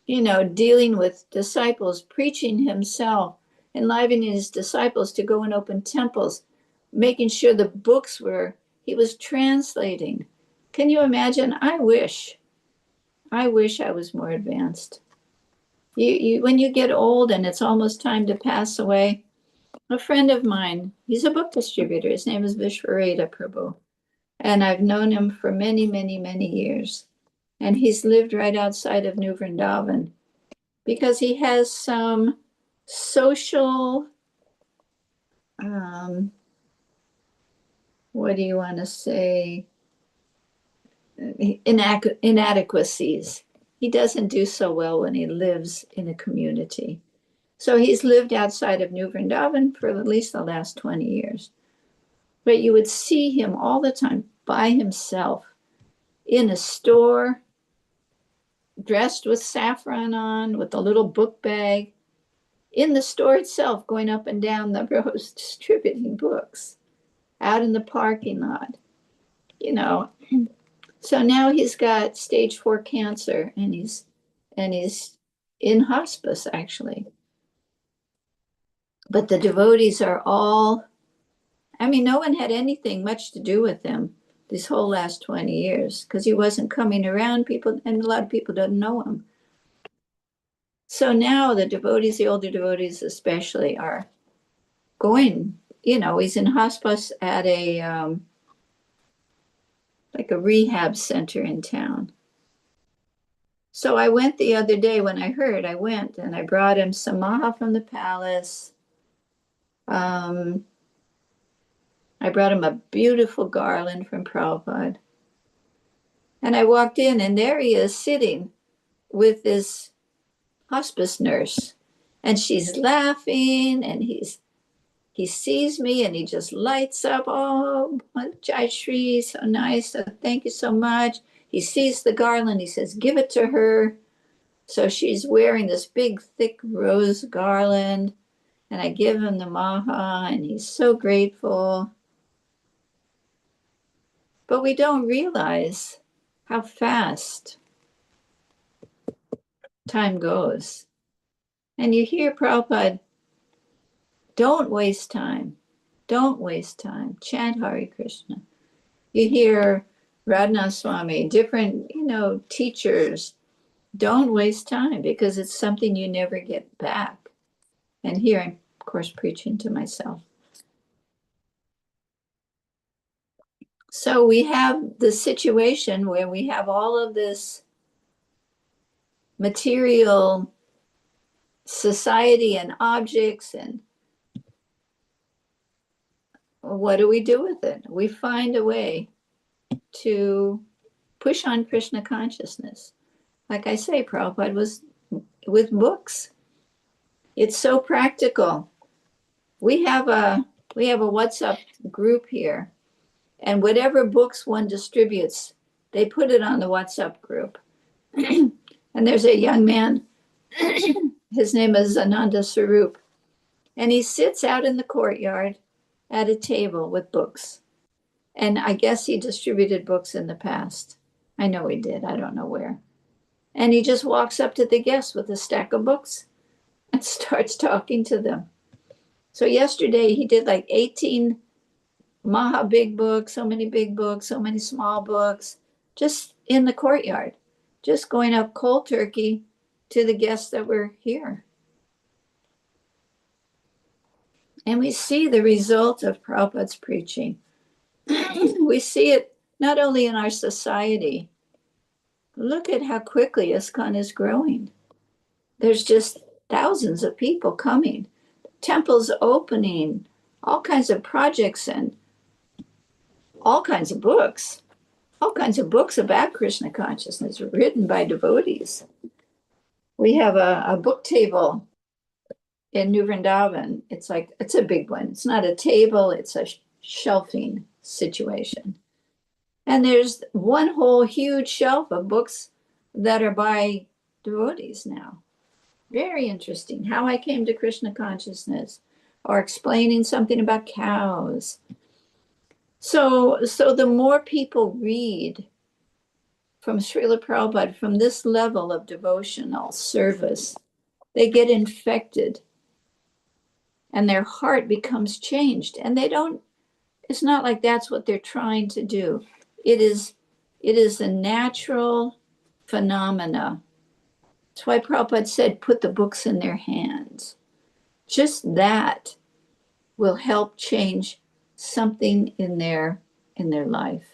dealing with disciples, preaching himself, enlivening his disciples to go and open temples, making sure the books he was translating. Can you imagine? I wish I was more advanced. When you get old and it's almost time to pass away, a friend of mine, he's a book distributor. His name is Vishvareta Prabhu. And I've known him for many, many, many years. And he's lived right outside of New Vrindavan because he has some social, what do you want to say, inadequacies. He doesn't do so well when he lives in a community. So he's lived outside of New Vrindavan for at least the last 20 years. But you would see him all the time by himself in a store, dressed with saffron on, with a little book bag, in the store itself, going up and down the rows, distributing books, out in the parking lot, So now he's got stage 4 cancer, and he's in hospice, actually. But the devotees are all, no one had anything much to do with him this whole last 20 years because he wasn't coming around people, and a lot of people don't know him. So now the devotees, the older devotees especially, are going, he's in hospice at a like a rehab center in town. So I went the other day when I heard, I went and I brought him some maha from the palace. I brought him a beautiful garland from Prabhupada. And I walked in, and there he is sitting with this hospice nurse. And she's laughing, and he sees me, and he just lights up. Oh, Jayasri, so nice. So thank you so much. He sees the garland. He says, give it to her. So she's wearing this big, thick rose garland. And I give him the maha, and he's so grateful. But we don't realize how fast time goes. And you hear Prabhupada, don't waste time. Don't waste time. Chant Hare Krishna. You hear Radhanath Swami, different, teachers. Don't waste time because it's something you never get back. And here I'm, of course, preaching to myself. So we have the situation where we have all of this material society and objects, and what do we do with it? We find a way to push on Krishna consciousness. Like I say, Prabhupada was with books. It's so practical. We have a WhatsApp group here, and whatever books one distributes, they put it on the WhatsApp group. And there's a young man, his name is Ananda Sarup, and he sits out in the courtyard at a table with books. And I guess he distributed books in the past. I know he did. I don't know where. And he just walks up to the guests with a stack of books and starts talking to them. So yesterday he did like 18 Maha big books, so many big books, so many small books, just in the courtyard, just going up cold turkey to the guests that were here. And we see the result of Prabhupada's preaching. We see it not only in our society. Look at how quickly ISKCON is growing. There's just thousands of people coming, temples opening, all kinds of projects, and all kinds of books about Krishna consciousness written by devotees. We have a book table in New Vrindavan. It's a big one. It's not a table, it's a shelving situation. And there's one whole huge shelf of books that are by devotees now. Very interesting. How I Came to Krishna Consciousness, or explaining something about cows. So the more people read from Srila Prabhupada, from this level of devotional service, they get infected and their heart becomes changed. And they don't, it's not like that's what they're trying to do. It is a natural phenomena. That's why Prabhupada said, put the books in their hands. Just that will help change something in their life.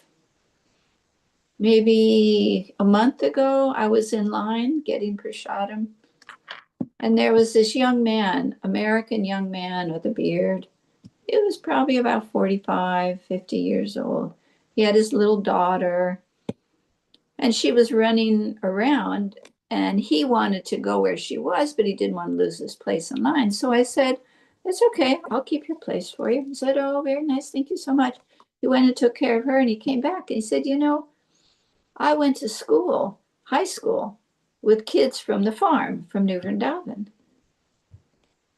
Maybe a month ago, I was in line getting prasadam, and there was this young man, American young man with a beard. It was probably about 45, 50 years old. He had his little daughter, and she was running around, and he wanted to go where she was, but he didn't want to lose his place in line. So I said, it's okay, I'll keep your place for you. He said, oh, very nice, thank you so much. He went and took care of her, and he came back, and he said, you know, I went to school, high school, with kids from the farm, from New Vrindavan.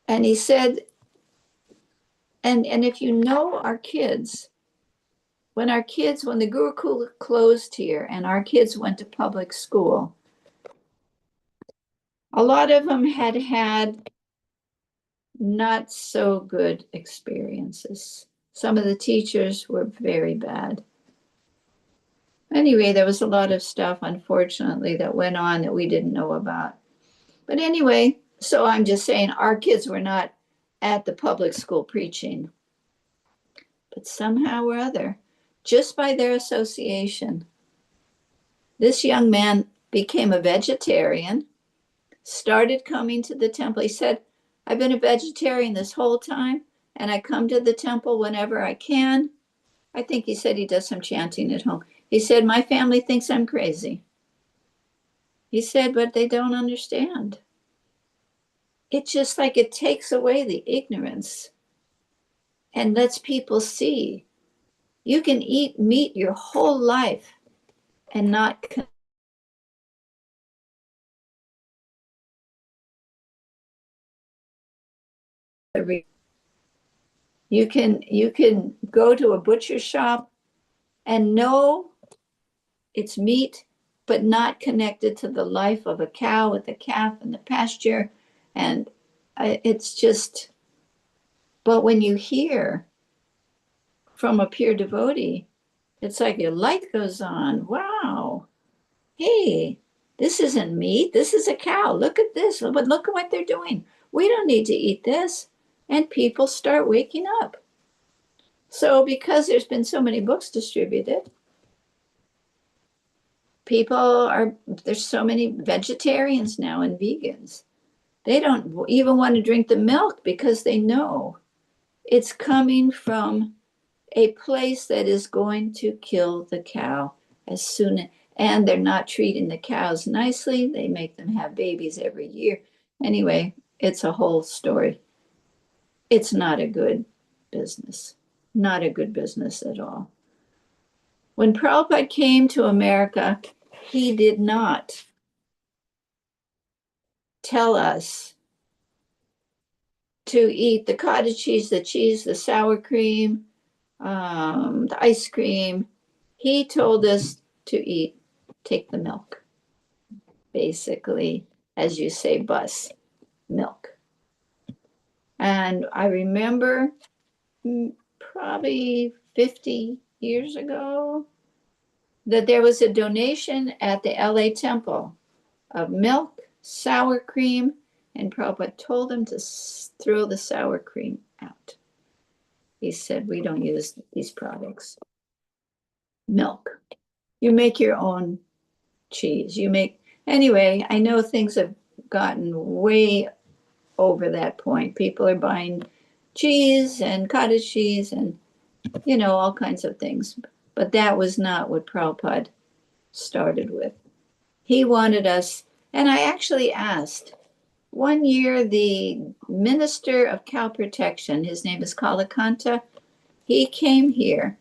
And he said, and if you know our kids, when the Gurukul closed here and our kids went to public school, a lot of them had not so good experiences. Some of the teachers were very bad. Anyway, there was a lot of stuff, unfortunately, that went on that we didn't know about. But anyway, so I'm just saying our kids were not at the public school preaching. But somehow or other, just by their association, this young man became a vegetarian, started coming to the temple. He said, I've been a vegetarian this whole time, and I come to the temple whenever I can. I think he said he does some chanting at home. He said, my family thinks I'm crazy. He said, but they don't understand. It's just like it takes away the ignorance and lets people see you can eat meat your whole life and not you can go to a butcher shop and know it's meat, but not connected to the life of a cow with a calf in the pasture. And it's just, but when you hear from a pure devotee, it's like your light goes on. Wow. Hey, this isn't meat. This is a cow. Look at this. But look at what they're doing. We don't need to eat this. And people start waking up. So because there's been so many books distributed, there's so many vegetarians now and vegans. They don't even want to drink the milk because they know it's coming from a place that is going to kill the cow and they're not treating the cows nicely. They make them have babies every year. Anyway, it's a whole story. It's not a good business, not a good business at all. When Prabhupada came to America, he did not tell us to eat the cottage cheese, the sour cream, the ice cream. He told us to take the milk. Basically, as you say, milk. And I remember probably 50 years ago that there was a donation at the LA temple of milk, sour cream, and Prabhupada told them to throw the sour cream out. He said, we don't use these products. Milk. You make your own cheese. Anyway, I know things have gotten way over that point. People are buying cheese and cottage cheese and, all kinds of things. But that was not what Prabhupada started with. He wanted us, and I actually asked, one year the minister of cow protection, his name is Kalakanta, he came here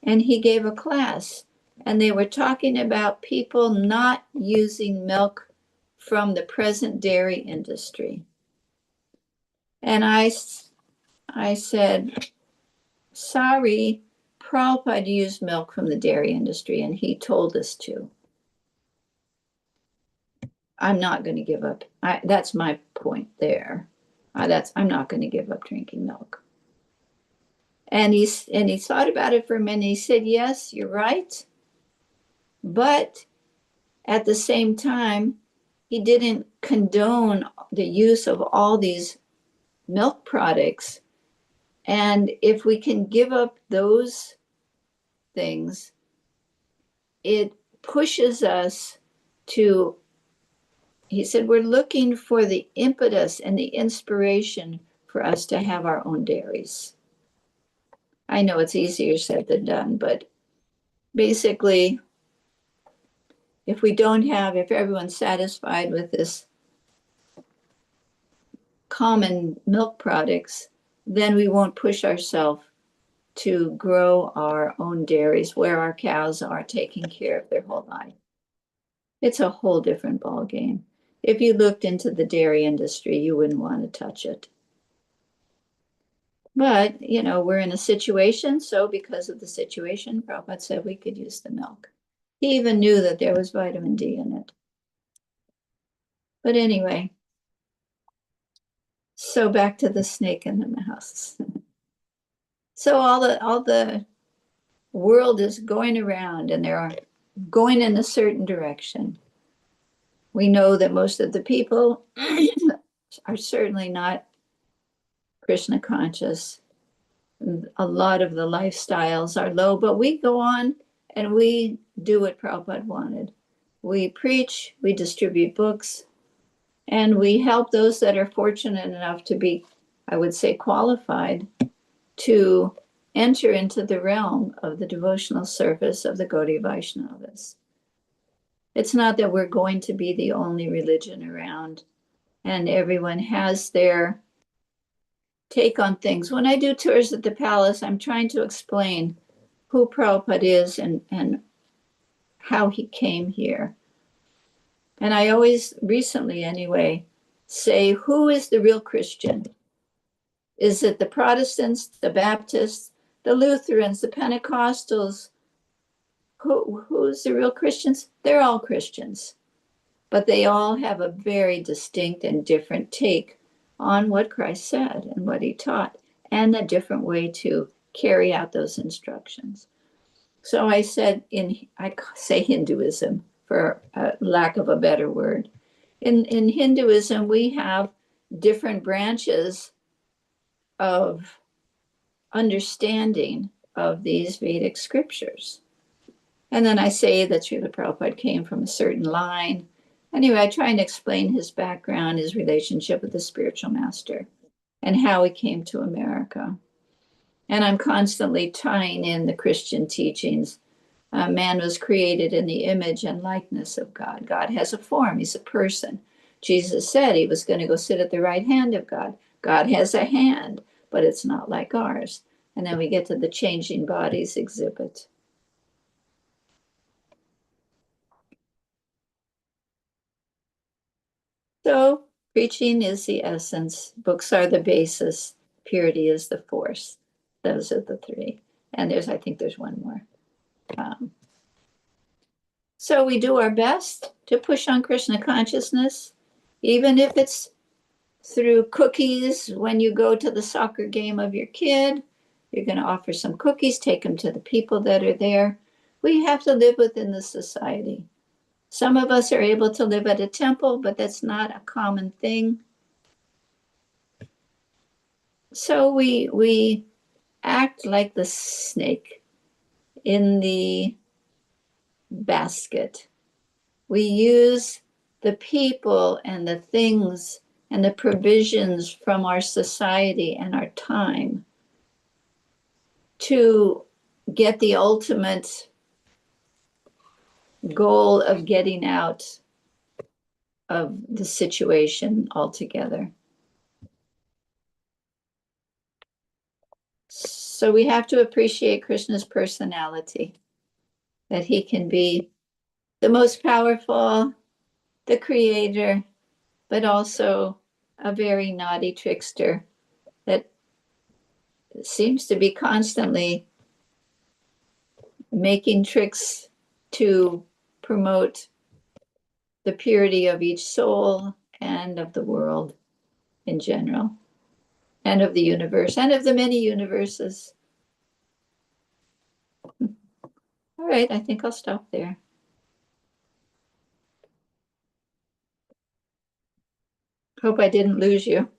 and he gave a class, and they were talking about people not using milk from the present dairy industry. And I said, sorry, Prabhupada used milk from the dairy industry, and he told us to. I'm not going to give up. That's my point there. I'm not going to give up drinking milk. And he thought about it for a minute. He said, yes, you're right. But at the same time, he didn't condone the use of all these milk products. And if we can give up those things, it pushes us to, he said, we're looking for the impetus and the inspiration for us to have our own dairies. I know it's easier said than done, but basically, if everyone's satisfied with this common milk products, then we won't push ourselves to grow our own dairies where our cows are taking care of their whole life. It's a whole different ballgame. If you looked into the dairy industry, you wouldn't want to touch it. But, we're in a situation, so because of the situation, Prabhupada said we could use the milk. He even knew that there was vitamin D in it. But anyway, so back to the snake in the mouse. So all the world is going around and they're going in a certain direction. We know that most of the people are certainly not Krishna conscious. A lot of the lifestyles are low, but we go on and we do what Prabhupada wanted. We preach, we distribute books, and we help those that are fortunate enough to be, I would say, qualified to enter into the realm of the devotional service of the Gaudiya Vaishnavas. It's not that we're going to be the only religion around and everyone has their take on things. When I do tours at the palace, I'm trying to explain who Prabhupada is and how he came here. And I always, recently anyway, say, who is the real Christian? Is it the Protestants, the Baptists, the Lutherans, the Pentecostals? Who's the real Christians? They're all Christians, but they all have a very distinct and different take on what Christ said and what he taught, and a different way to carry out those instructions. So I said, I say Hinduism for lack of a better word. In Hinduism, we have different branches of understanding of these Vedic scriptures. And then I say that Srila Prabhupada came from a certain line. Anyway, I try and explain his background, his relationship with the spiritual master, and how he came to America. And I'm constantly tying in the Christian teachings. Man was created in the image and likeness of God. God has a form, he's a person. Jesus said he was going to go sit at the right hand of God. God has a hand, but it's not like ours. And then we get to the changing bodies exhibit. So preaching is the essence. Books are the basis. Purity is the force. Those are the three. And I think there's one more. So we do our best to push on Krishna consciousness, even if it's through cookies. When you go to the soccer game of your kid, you're going to offer some cookies, take them to the people that are there. We have to live within the society. Some of us are able to live at a temple, but that's not a common thing. So we act like the snake in the basket. We use the people and the things and the provisions from our society and our time to get the ultimate goal of getting out of the situation altogether. So we have to appreciate Krishna's personality, that he can be the most powerful, the creator, but also a very naughty trickster that seems to be constantly making tricks to promote the purity of each soul and of the world in general, and of the universe, and of the many universes. All right, I think I'll stop there. Hope I didn't lose you.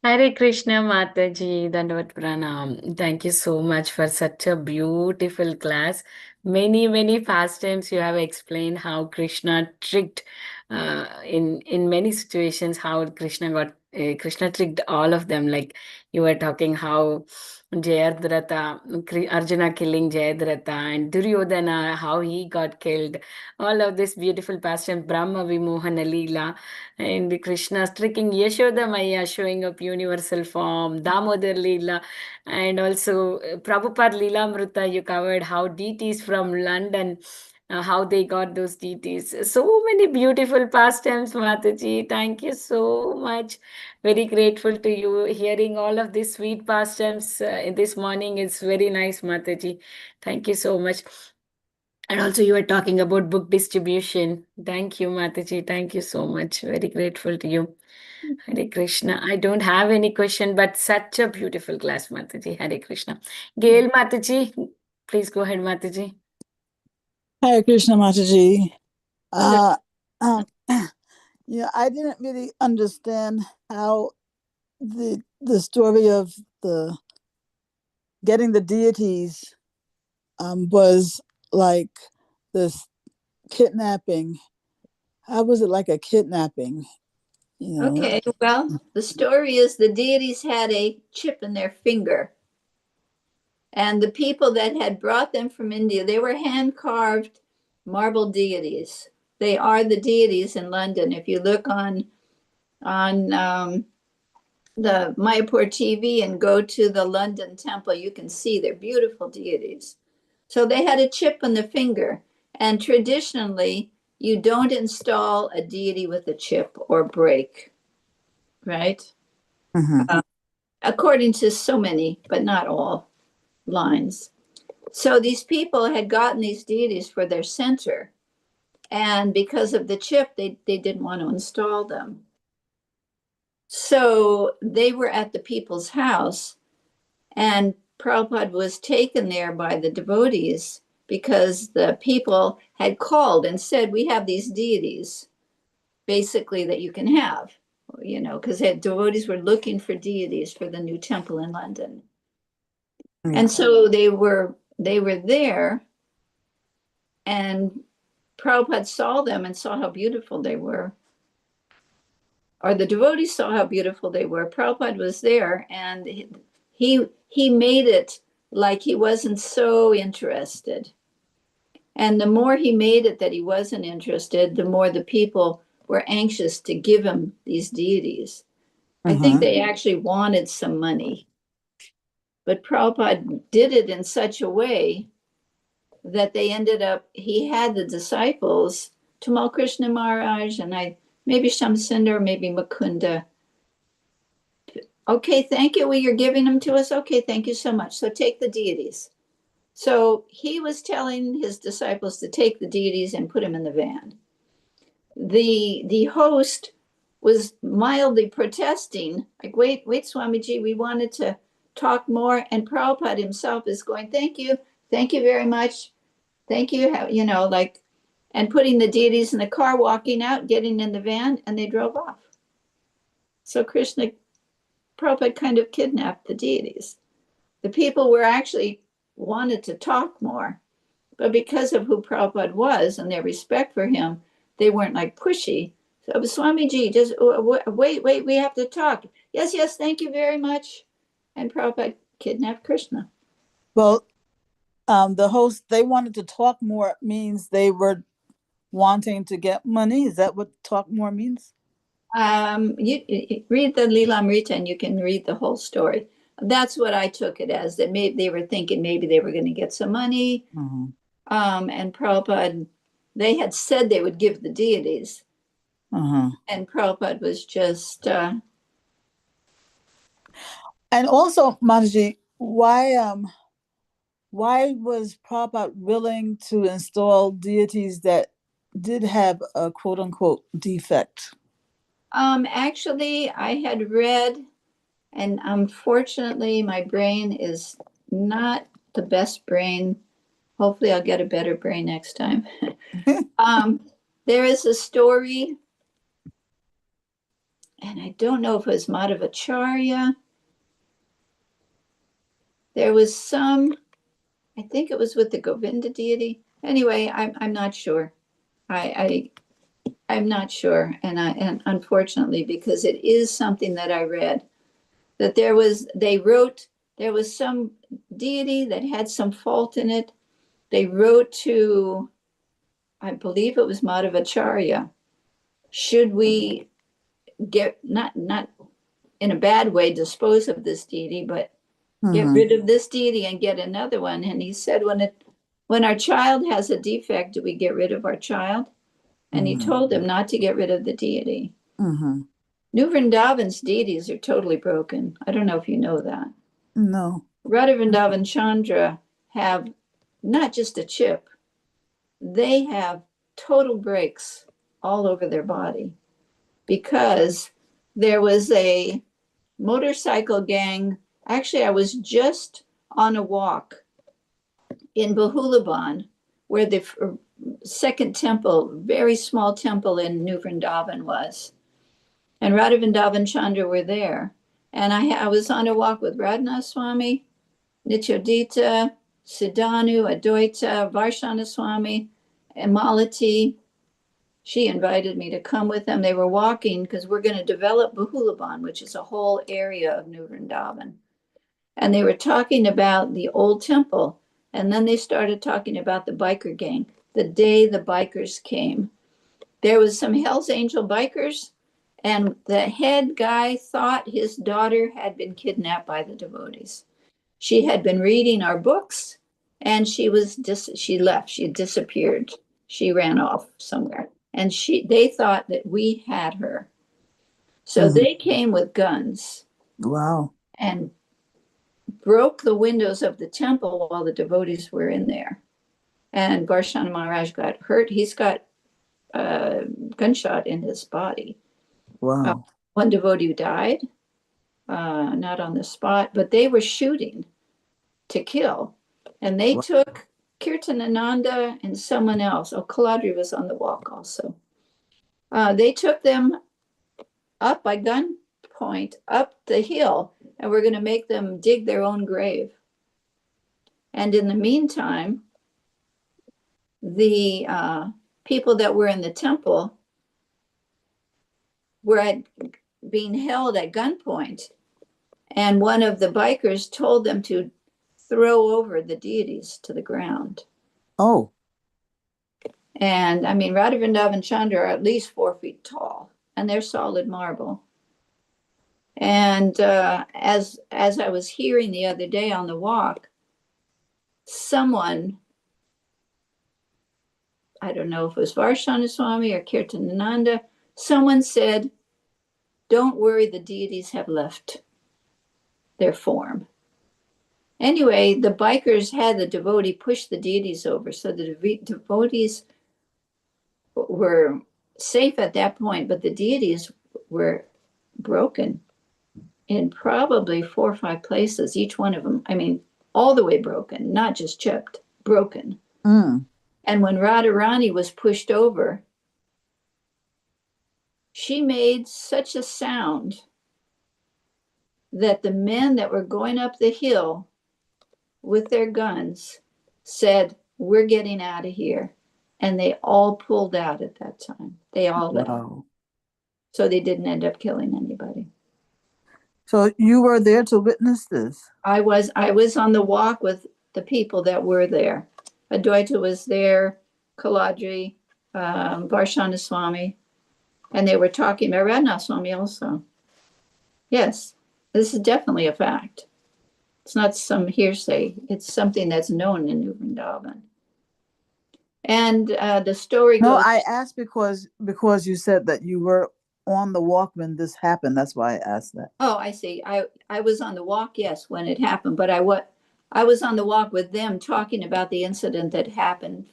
Hare Krishna Mataji, Dandavat Pranam. Thank you so much for such a beautiful class. Many pastimes you have explained how Krishna tricked in many situations, how Krishna tricked all of them. Like you were talking how Arjuna killing Jayadratha, and Duryodhana, how he got killed. All of this beautiful pastime, Brahma Vimohana Leela, and Krishna's tricking Yashoda Maya, showing up universal form, Damodar Leela, and also Prabhupada Leela Mrita, you covered how deities from London, how they got those deities. So many beautiful pastimes, Mataji. Thank you so much. Very grateful to you. Hearing all of these sweet pastimes in this morning is very nice, Mataji. Thank you so much. And also, you were talking about book distribution. Thank you, Mataji. Thank you so much. Very grateful to you. Hare Krishna. I don't have any question, but such a beautiful class, Mataji. Hare Krishna. Gail Mataji, please go ahead, Mataji. Hare Krishna Mataji. Yeah, I didn't really understand how the story of the getting the deities was like this kidnapping. How was it like a kidnapping? You know? Okay, well, the story is the deities had a chip in their finger. And the people that had brought them from India, they were hand-carved marble deities. They are the deities in London. If you look on the Mayapur TV and go to the London temple, you can see they're beautiful deities. So they had a chip on the finger. And traditionally, you don't install a deity with a chip or break, right? According to so many, but not all, lines. So these people had gotten these deities for their center. And because of the chip, they didn't want to install them. So they were at the people's house, and Prabhupada was taken there by the devotees because the people had called and said, we have these deities, basically, that you can have, you know, because devotees were looking for deities for the new temple in London. And so they were there, and Prabhupada saw them and saw how beautiful they were. Or the devotees saw how beautiful they were. Prabhupada was there, and he made it like he wasn't so interested. And the more he made it that he wasn't interested, the more the people were anxious to give him these deities. I think they actually wanted some money. But Prabhupada did it in such a way that they ended up, he had the disciples, Tamal Krishna Maharaj, and maybe Shamsundar, maybe Mukunda. Okay, thank you. Well, you're giving them to us. Okay, thank you so much. So take the deities. So he was telling his disciples to take the deities and put them in the van. The host was mildly protesting, like, wait, Swamiji, we wanted to talk more. And Prabhupada himself is going, thank you very much. Thank you, you know, like, and putting the deities in the car, walking out, getting in the van, and they drove off. So Prabhupada kind of kidnapped the deities. The people were actually wanted to talk more, but because of who Prabhupada was and their respect for him, they weren't like pushy. So Swamiji, just wait, we have to talk. Yes, thank you very much. And Prabhupada kidnapped Krishna. Well, the host, they wanted to talk more means they were wanting to get money. Is that what talk more means? You read the Lilamrita and you can read the whole story. That's what I took it as, that maybe they were thinking maybe they were going to get some money. And Prabhupada, they had said they would give the deities. And Prabhupada was just... And also, Mataji, why was Prabhupada willing to install deities that did have a quote unquote defect? Actually, I had read, and unfortunately, my brain is not the best brain. Hopefully, I'll get a better brain next time. There is a story, and I don't know if it was Madhavacharya. There was some, I think it was with the Govinda deity. Anyway, I'm not sure. I'm not sure, and unfortunately, because it is something that I read, that there was some deity that had some fault in it. They wrote to, I believe it was Madhavacharya, should we get, not in a bad way, dispose of this deity, but get rid of this deity and get another one. And he said, when our child has a defect, do we get rid of our child? And he told them not to get rid of the deity. New Vrindavan's deities are totally broken. I don't know if you know that. No. Radha Vrindavan Chandra have not just a chip, they have total breaks all over their body, because there was a motorcycle gang. Actually, I was just on a walk in Bahulaban, where the second temple, very small temple in New Vrindavan was. And Radha Vrindavan Chandra were there. And I was on a walk with Radhanath Swami, Nityodita, Siddhanu, Advaita, Varshana Swami, and Malati. She invited me to come with them. They were walking because we're going to develop Bahulaban, which is a whole area of New Vrindavan. And they were talking about the old temple. And then they started talking about the biker gang. The day the bikers came, there was some Hells Angel bikers, and the head guy thought his daughter had been kidnapped by the devotees. She had been reading our books, and she left. She disappeared. She ran off somewhere, and they thought that we had her. So they came with guns. Wow. And broke the windows of the temple while the devotees were in there. And Varshana Maharaj got hurt. He's got a gunshot in his body. Wow. One devotee died, not on the spot, but they were shooting to kill. And they took Kirtanananda and someone else. Oh, Kaladri was on the walk also. They took them up by gunpoint, up the hill, and we're going to make them dig their own grave. And in the meantime, the people that were in the temple were being held at gunpoint. And one of the bikers told them to throw over the deities to the ground. Oh. And I mean, Radha Vrindavan Chandra are at least 4 feet tall, and they're solid marble. And as I was hearing the other day on the walk, someone, I don't know if it was Varshana Swami or Kirtanananda, someone said, don't worry, the deities have left their form. Anyway, the bikers had the devotee push the deities over, so the devotees were safe at that point, but the deities were broken in probably 4 or 5 places, each one of them. I mean, all the way broken, not just chipped, broken. And when Radharani was pushed over, she made such a sound that the men that were going up the hill with their guns said, we're getting out of here. And they all pulled out at that time. They all left. So they didn't end up killing anybody. So you were there to witness this? I was on the walk with the people that were there. Advaita was there, Kaladri, Varshana Swami, and they were talking about Radhanath Swami also. Yes, this is definitely a fact. It's not some hearsay. It's something that's known in New Vrindavan. And the story goes. No, I asked because you said that you were on the walk when this happened. That's why I asked that. Oh, I see. I was on the walk, yes, when it happened, but I was on the walk with them talking about the incident that happened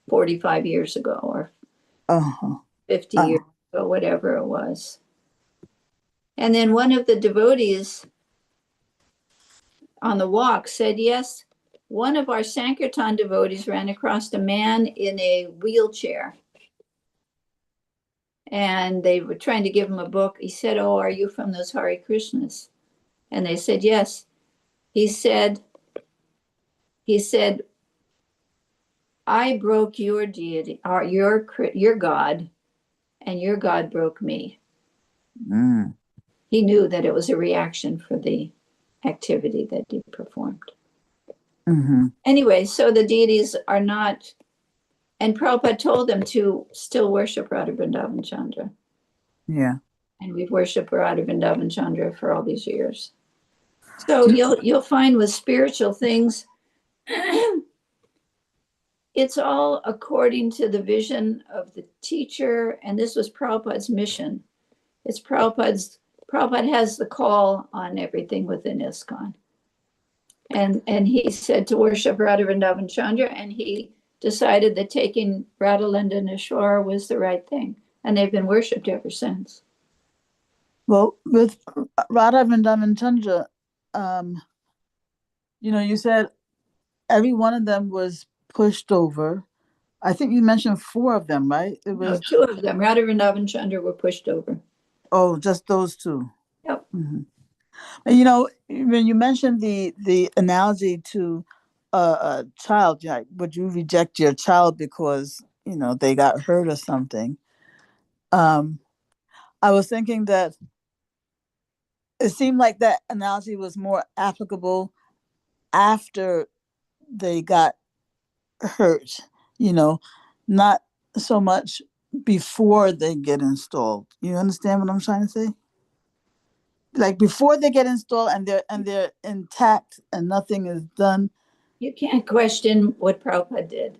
45 years ago, or Uh-huh. 50 years ago, whatever it was. And then one of the devotees on the walk said, yes, one of our Sankirtan devotees ran across a man in a wheelchair. And they were trying to give him a book. He said, oh, are you from those Hare Krishnas? And they said, yes. He said, I broke your deity, or your God, and your God broke me. Mm. He knew that it was a reaction for the activity that he performed. Mm-hmm. Anyway, so the deities are not, and Prabhupada told them to still worship Radha Vrindavan Chandra. Yeah. And we've worshipped Radha Vrindavan Chandra for all these years. So you'll find with spiritual things, it's all according to the vision of the teacher, and this was Prabhupada's mission. It's Prabhupada has the call on everything within ISKCON. And he said to worship Radha Vrindavan Chandra, and he decided that taking Radhalinda Nishwar was the right thing. And they've been worshipped ever since. Well, with Radha Vrindavan Chandra, you said every one of them was pushed over. I think you mentioned 4 of them, right? It was 2 of them, Radha Vrindavan Chandra, were pushed over. Oh, just those 2. Yep. Mm-hmm. And when you mentioned the analogy to a child, like, would you reject your child because they got hurt or something? I was thinking that it seemed like that analogy was more applicable after they got hurt, not so much before they get installed. You understand what I'm trying to say? Like before they get installed and they're intact and nothing is done. You can't question what Prabhupada did.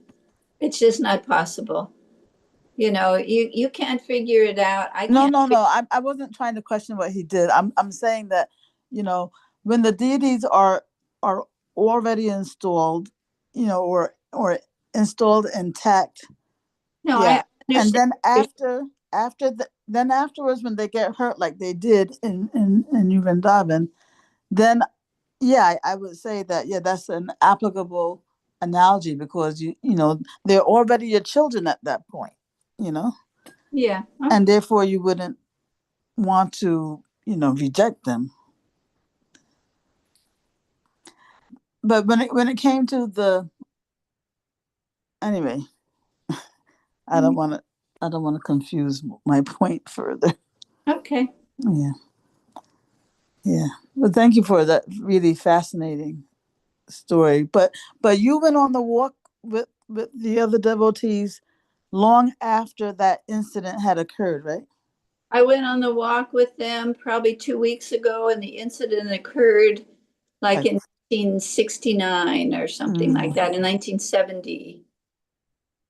It's just not possible. You can't figure it out. No. I wasn't trying to question what he did. I'm saying that, when the deities are already installed, or installed intact. No, Yeah. I And understand. then afterwards, when they get hurt like they did in Vrindavan, then I would say that that's an applicable analogy because they're already your children at that point, Yeah. and therefore you wouldn't want to reject them. But when it came to the anyway, I don't want to confuse my point further. Okay. Yeah. Well, thank you for that really fascinating story. But you went on the walk with the other devotees long after that incident had occurred, right? I went on the walk with them probably 2 weeks ago, and the incident occurred like in 1969 or something like that, in 1970.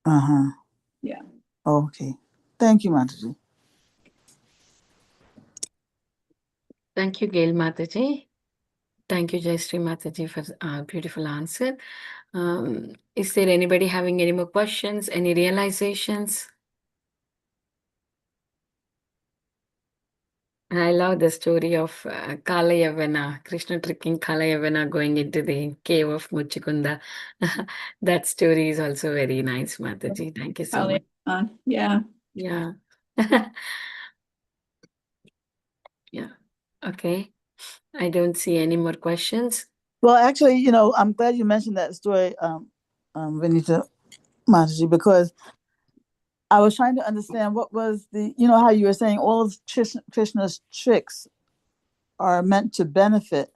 Uh-huh. Yeah. Okay. Thank you, Mataji. Thank you, Gail Mataji. Thank you, Jayasri Mataji, for a beautiful answer. Is there anybody having any more questions, any realizations? I love the story of Kala Yavana, Krishna tricking Kala Yavana going into the cave of Muchikunda. That story is also very nice, Mataji. Thank you so much. Yeah. Yeah. Yeah. Okay. I don't see any more questions. Well, actually, I'm glad you mentioned that story, Vinita Mataji, because I was trying to understand what was how you were saying all of Krishna's tricks are meant to benefit.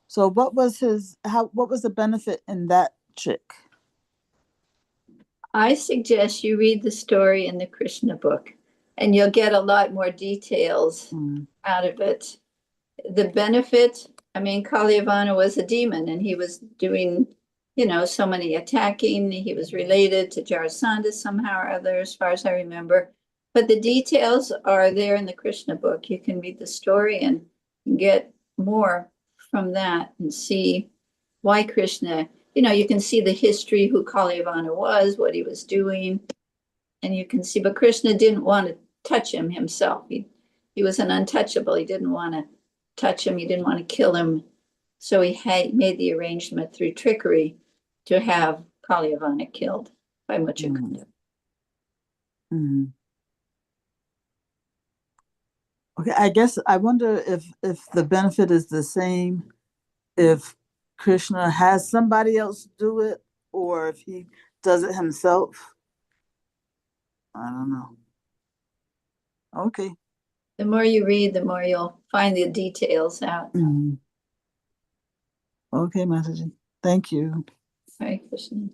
So what was the benefit in that trick? I suggest you read the story in the Krishna book, and you'll get a lot more details out of it. The benefit, Kalyavana was a demon, and he was doing, so many attacking. He was related to Jarasandha somehow or other, as far as I remember. But the details are there in the Krishna book. You can read the story and get more from that and see why Krishna, you can see the history, who Kalyavana was, what he was doing. And you can see, but Krishna didn't want to touch him himself. He was an untouchable. He didn't want to touch him. He didn't want to kill him. So he made the arrangement through trickery to have Kalyavana killed by Muchakunda. Okay, I guess I wonder if the benefit is the same if Krishna has somebody else do it or if he does it himself. I don't know. Okay. The more you read, the more you'll find the details out. Okay, Mataji. Thank you. Hare Krishna.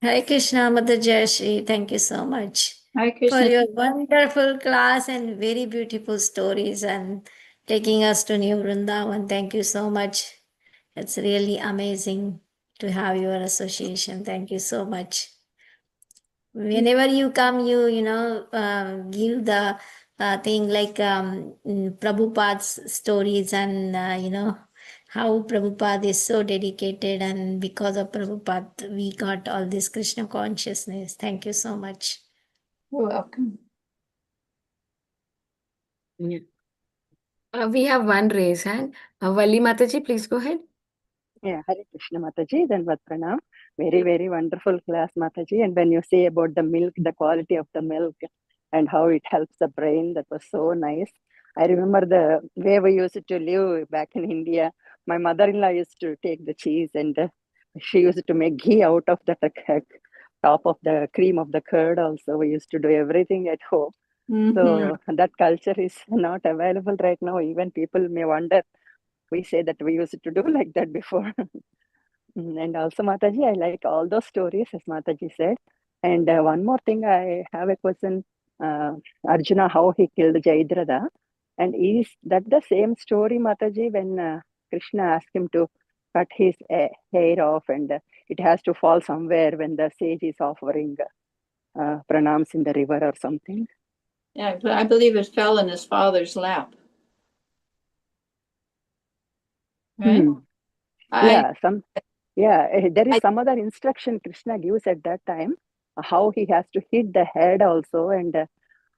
Hare Krishna, Mother Jayasri. Thank you so much Hare for Krishna. your wonderful class and very beautiful stories and taking us to New Vrindavan. Thank you so much. It's really amazing to have your association. Thank you so much. Whenever you come, give the thing like Prabhupada's stories and, how Prabhupada is so dedicated, and because of Prabhupada, we got all this Krishna consciousness. Thank you so much. You're welcome. Yeah. We have one raise hand. Valli Mataji, please go ahead. Yeah, Hare Krishna Mataji, then Pranam. Very, very wonderful class, Mataji. And when you say about the milk, the quality of the milk and how it helps the brain, that was so nice. I remember the way we used to live back in India. My mother-in-law used to take the cheese and she used to make ghee out of the top of the cream of the curd also. We used to do everything at home. So that culture is not available right now. Even people may wonder, we say that we used to do like that before. And also, Mataji, I like all those stories, as Mataji said. And one more thing, I have a question. Arjuna, how he killed Jayadratha. And is that the same story, Mataji, when Krishna asked him to cut his hair off and it has to fall somewhere when the sage is offering pranams in the river or something? Yeah, but I believe it fell in his father's lap. Right? There is some other instruction Krishna gives at that time, how he has to hit the head also, and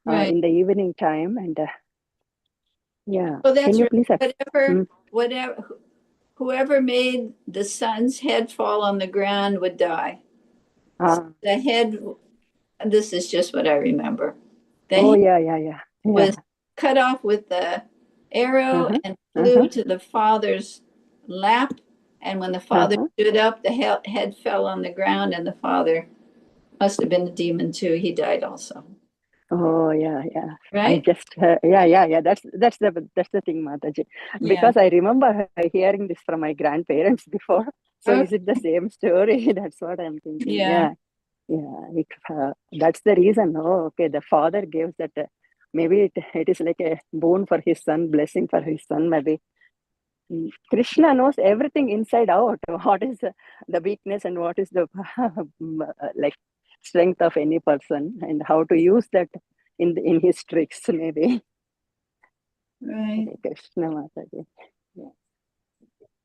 in the evening time, and Well, that's can you right. please Whoever made the son's head fall on the ground would die. The head, this is just what I remember. The head was cut off with the arrow and flew to the father's lap. And when the father stood up, the head fell on the ground, and the father must have been a demon too. He died also. Oh, yeah. Right? I just That's the thing, Mataji. Because I remember hearing this from my grandparents before. So is it the same story? That's what I'm thinking. Yeah. That's the reason. Oh, okay. The father gives that. Maybe it is like a boon for his son, blessing for his son. Maybe Krishna knows everything inside out. What is the weakness and what is the like strength of any person, and how to use that in his tricks, maybe. Right. Krishna Mataji. Yeah.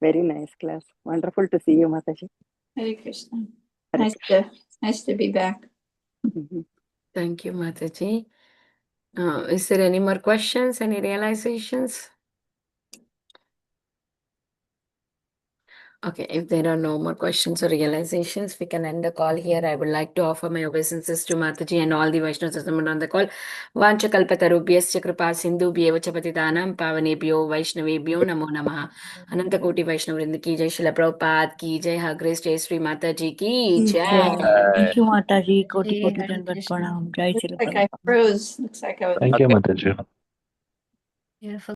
Very nice class. Wonderful to see you, Mataji. Hare Krishna. Hare Nice to be back. Thank you, Mataji. Is there any more questions, any realizations? Okay, if there are no more questions or realizations, we can end the call here. I would like to offer my obeisances to Mataji and all the Vaishnavas assembled on the call. Vancha kalpatarubhyascha kripa sindhubhyev cha patitanam pavanebhyo Vaishnavebhyo namo namaha. Ananta Koti Vaishnavrinda ki jai, Srila Prabhupada ki jai, Her Grace Jayasri Mataji ki jai. Thank you, Mataji. Koti Hare koti dandavat Krishna. pranam. Jai Shri Looks like I Prabhupada. froze. Looks like I was. Thank you, Mataji. Beautiful.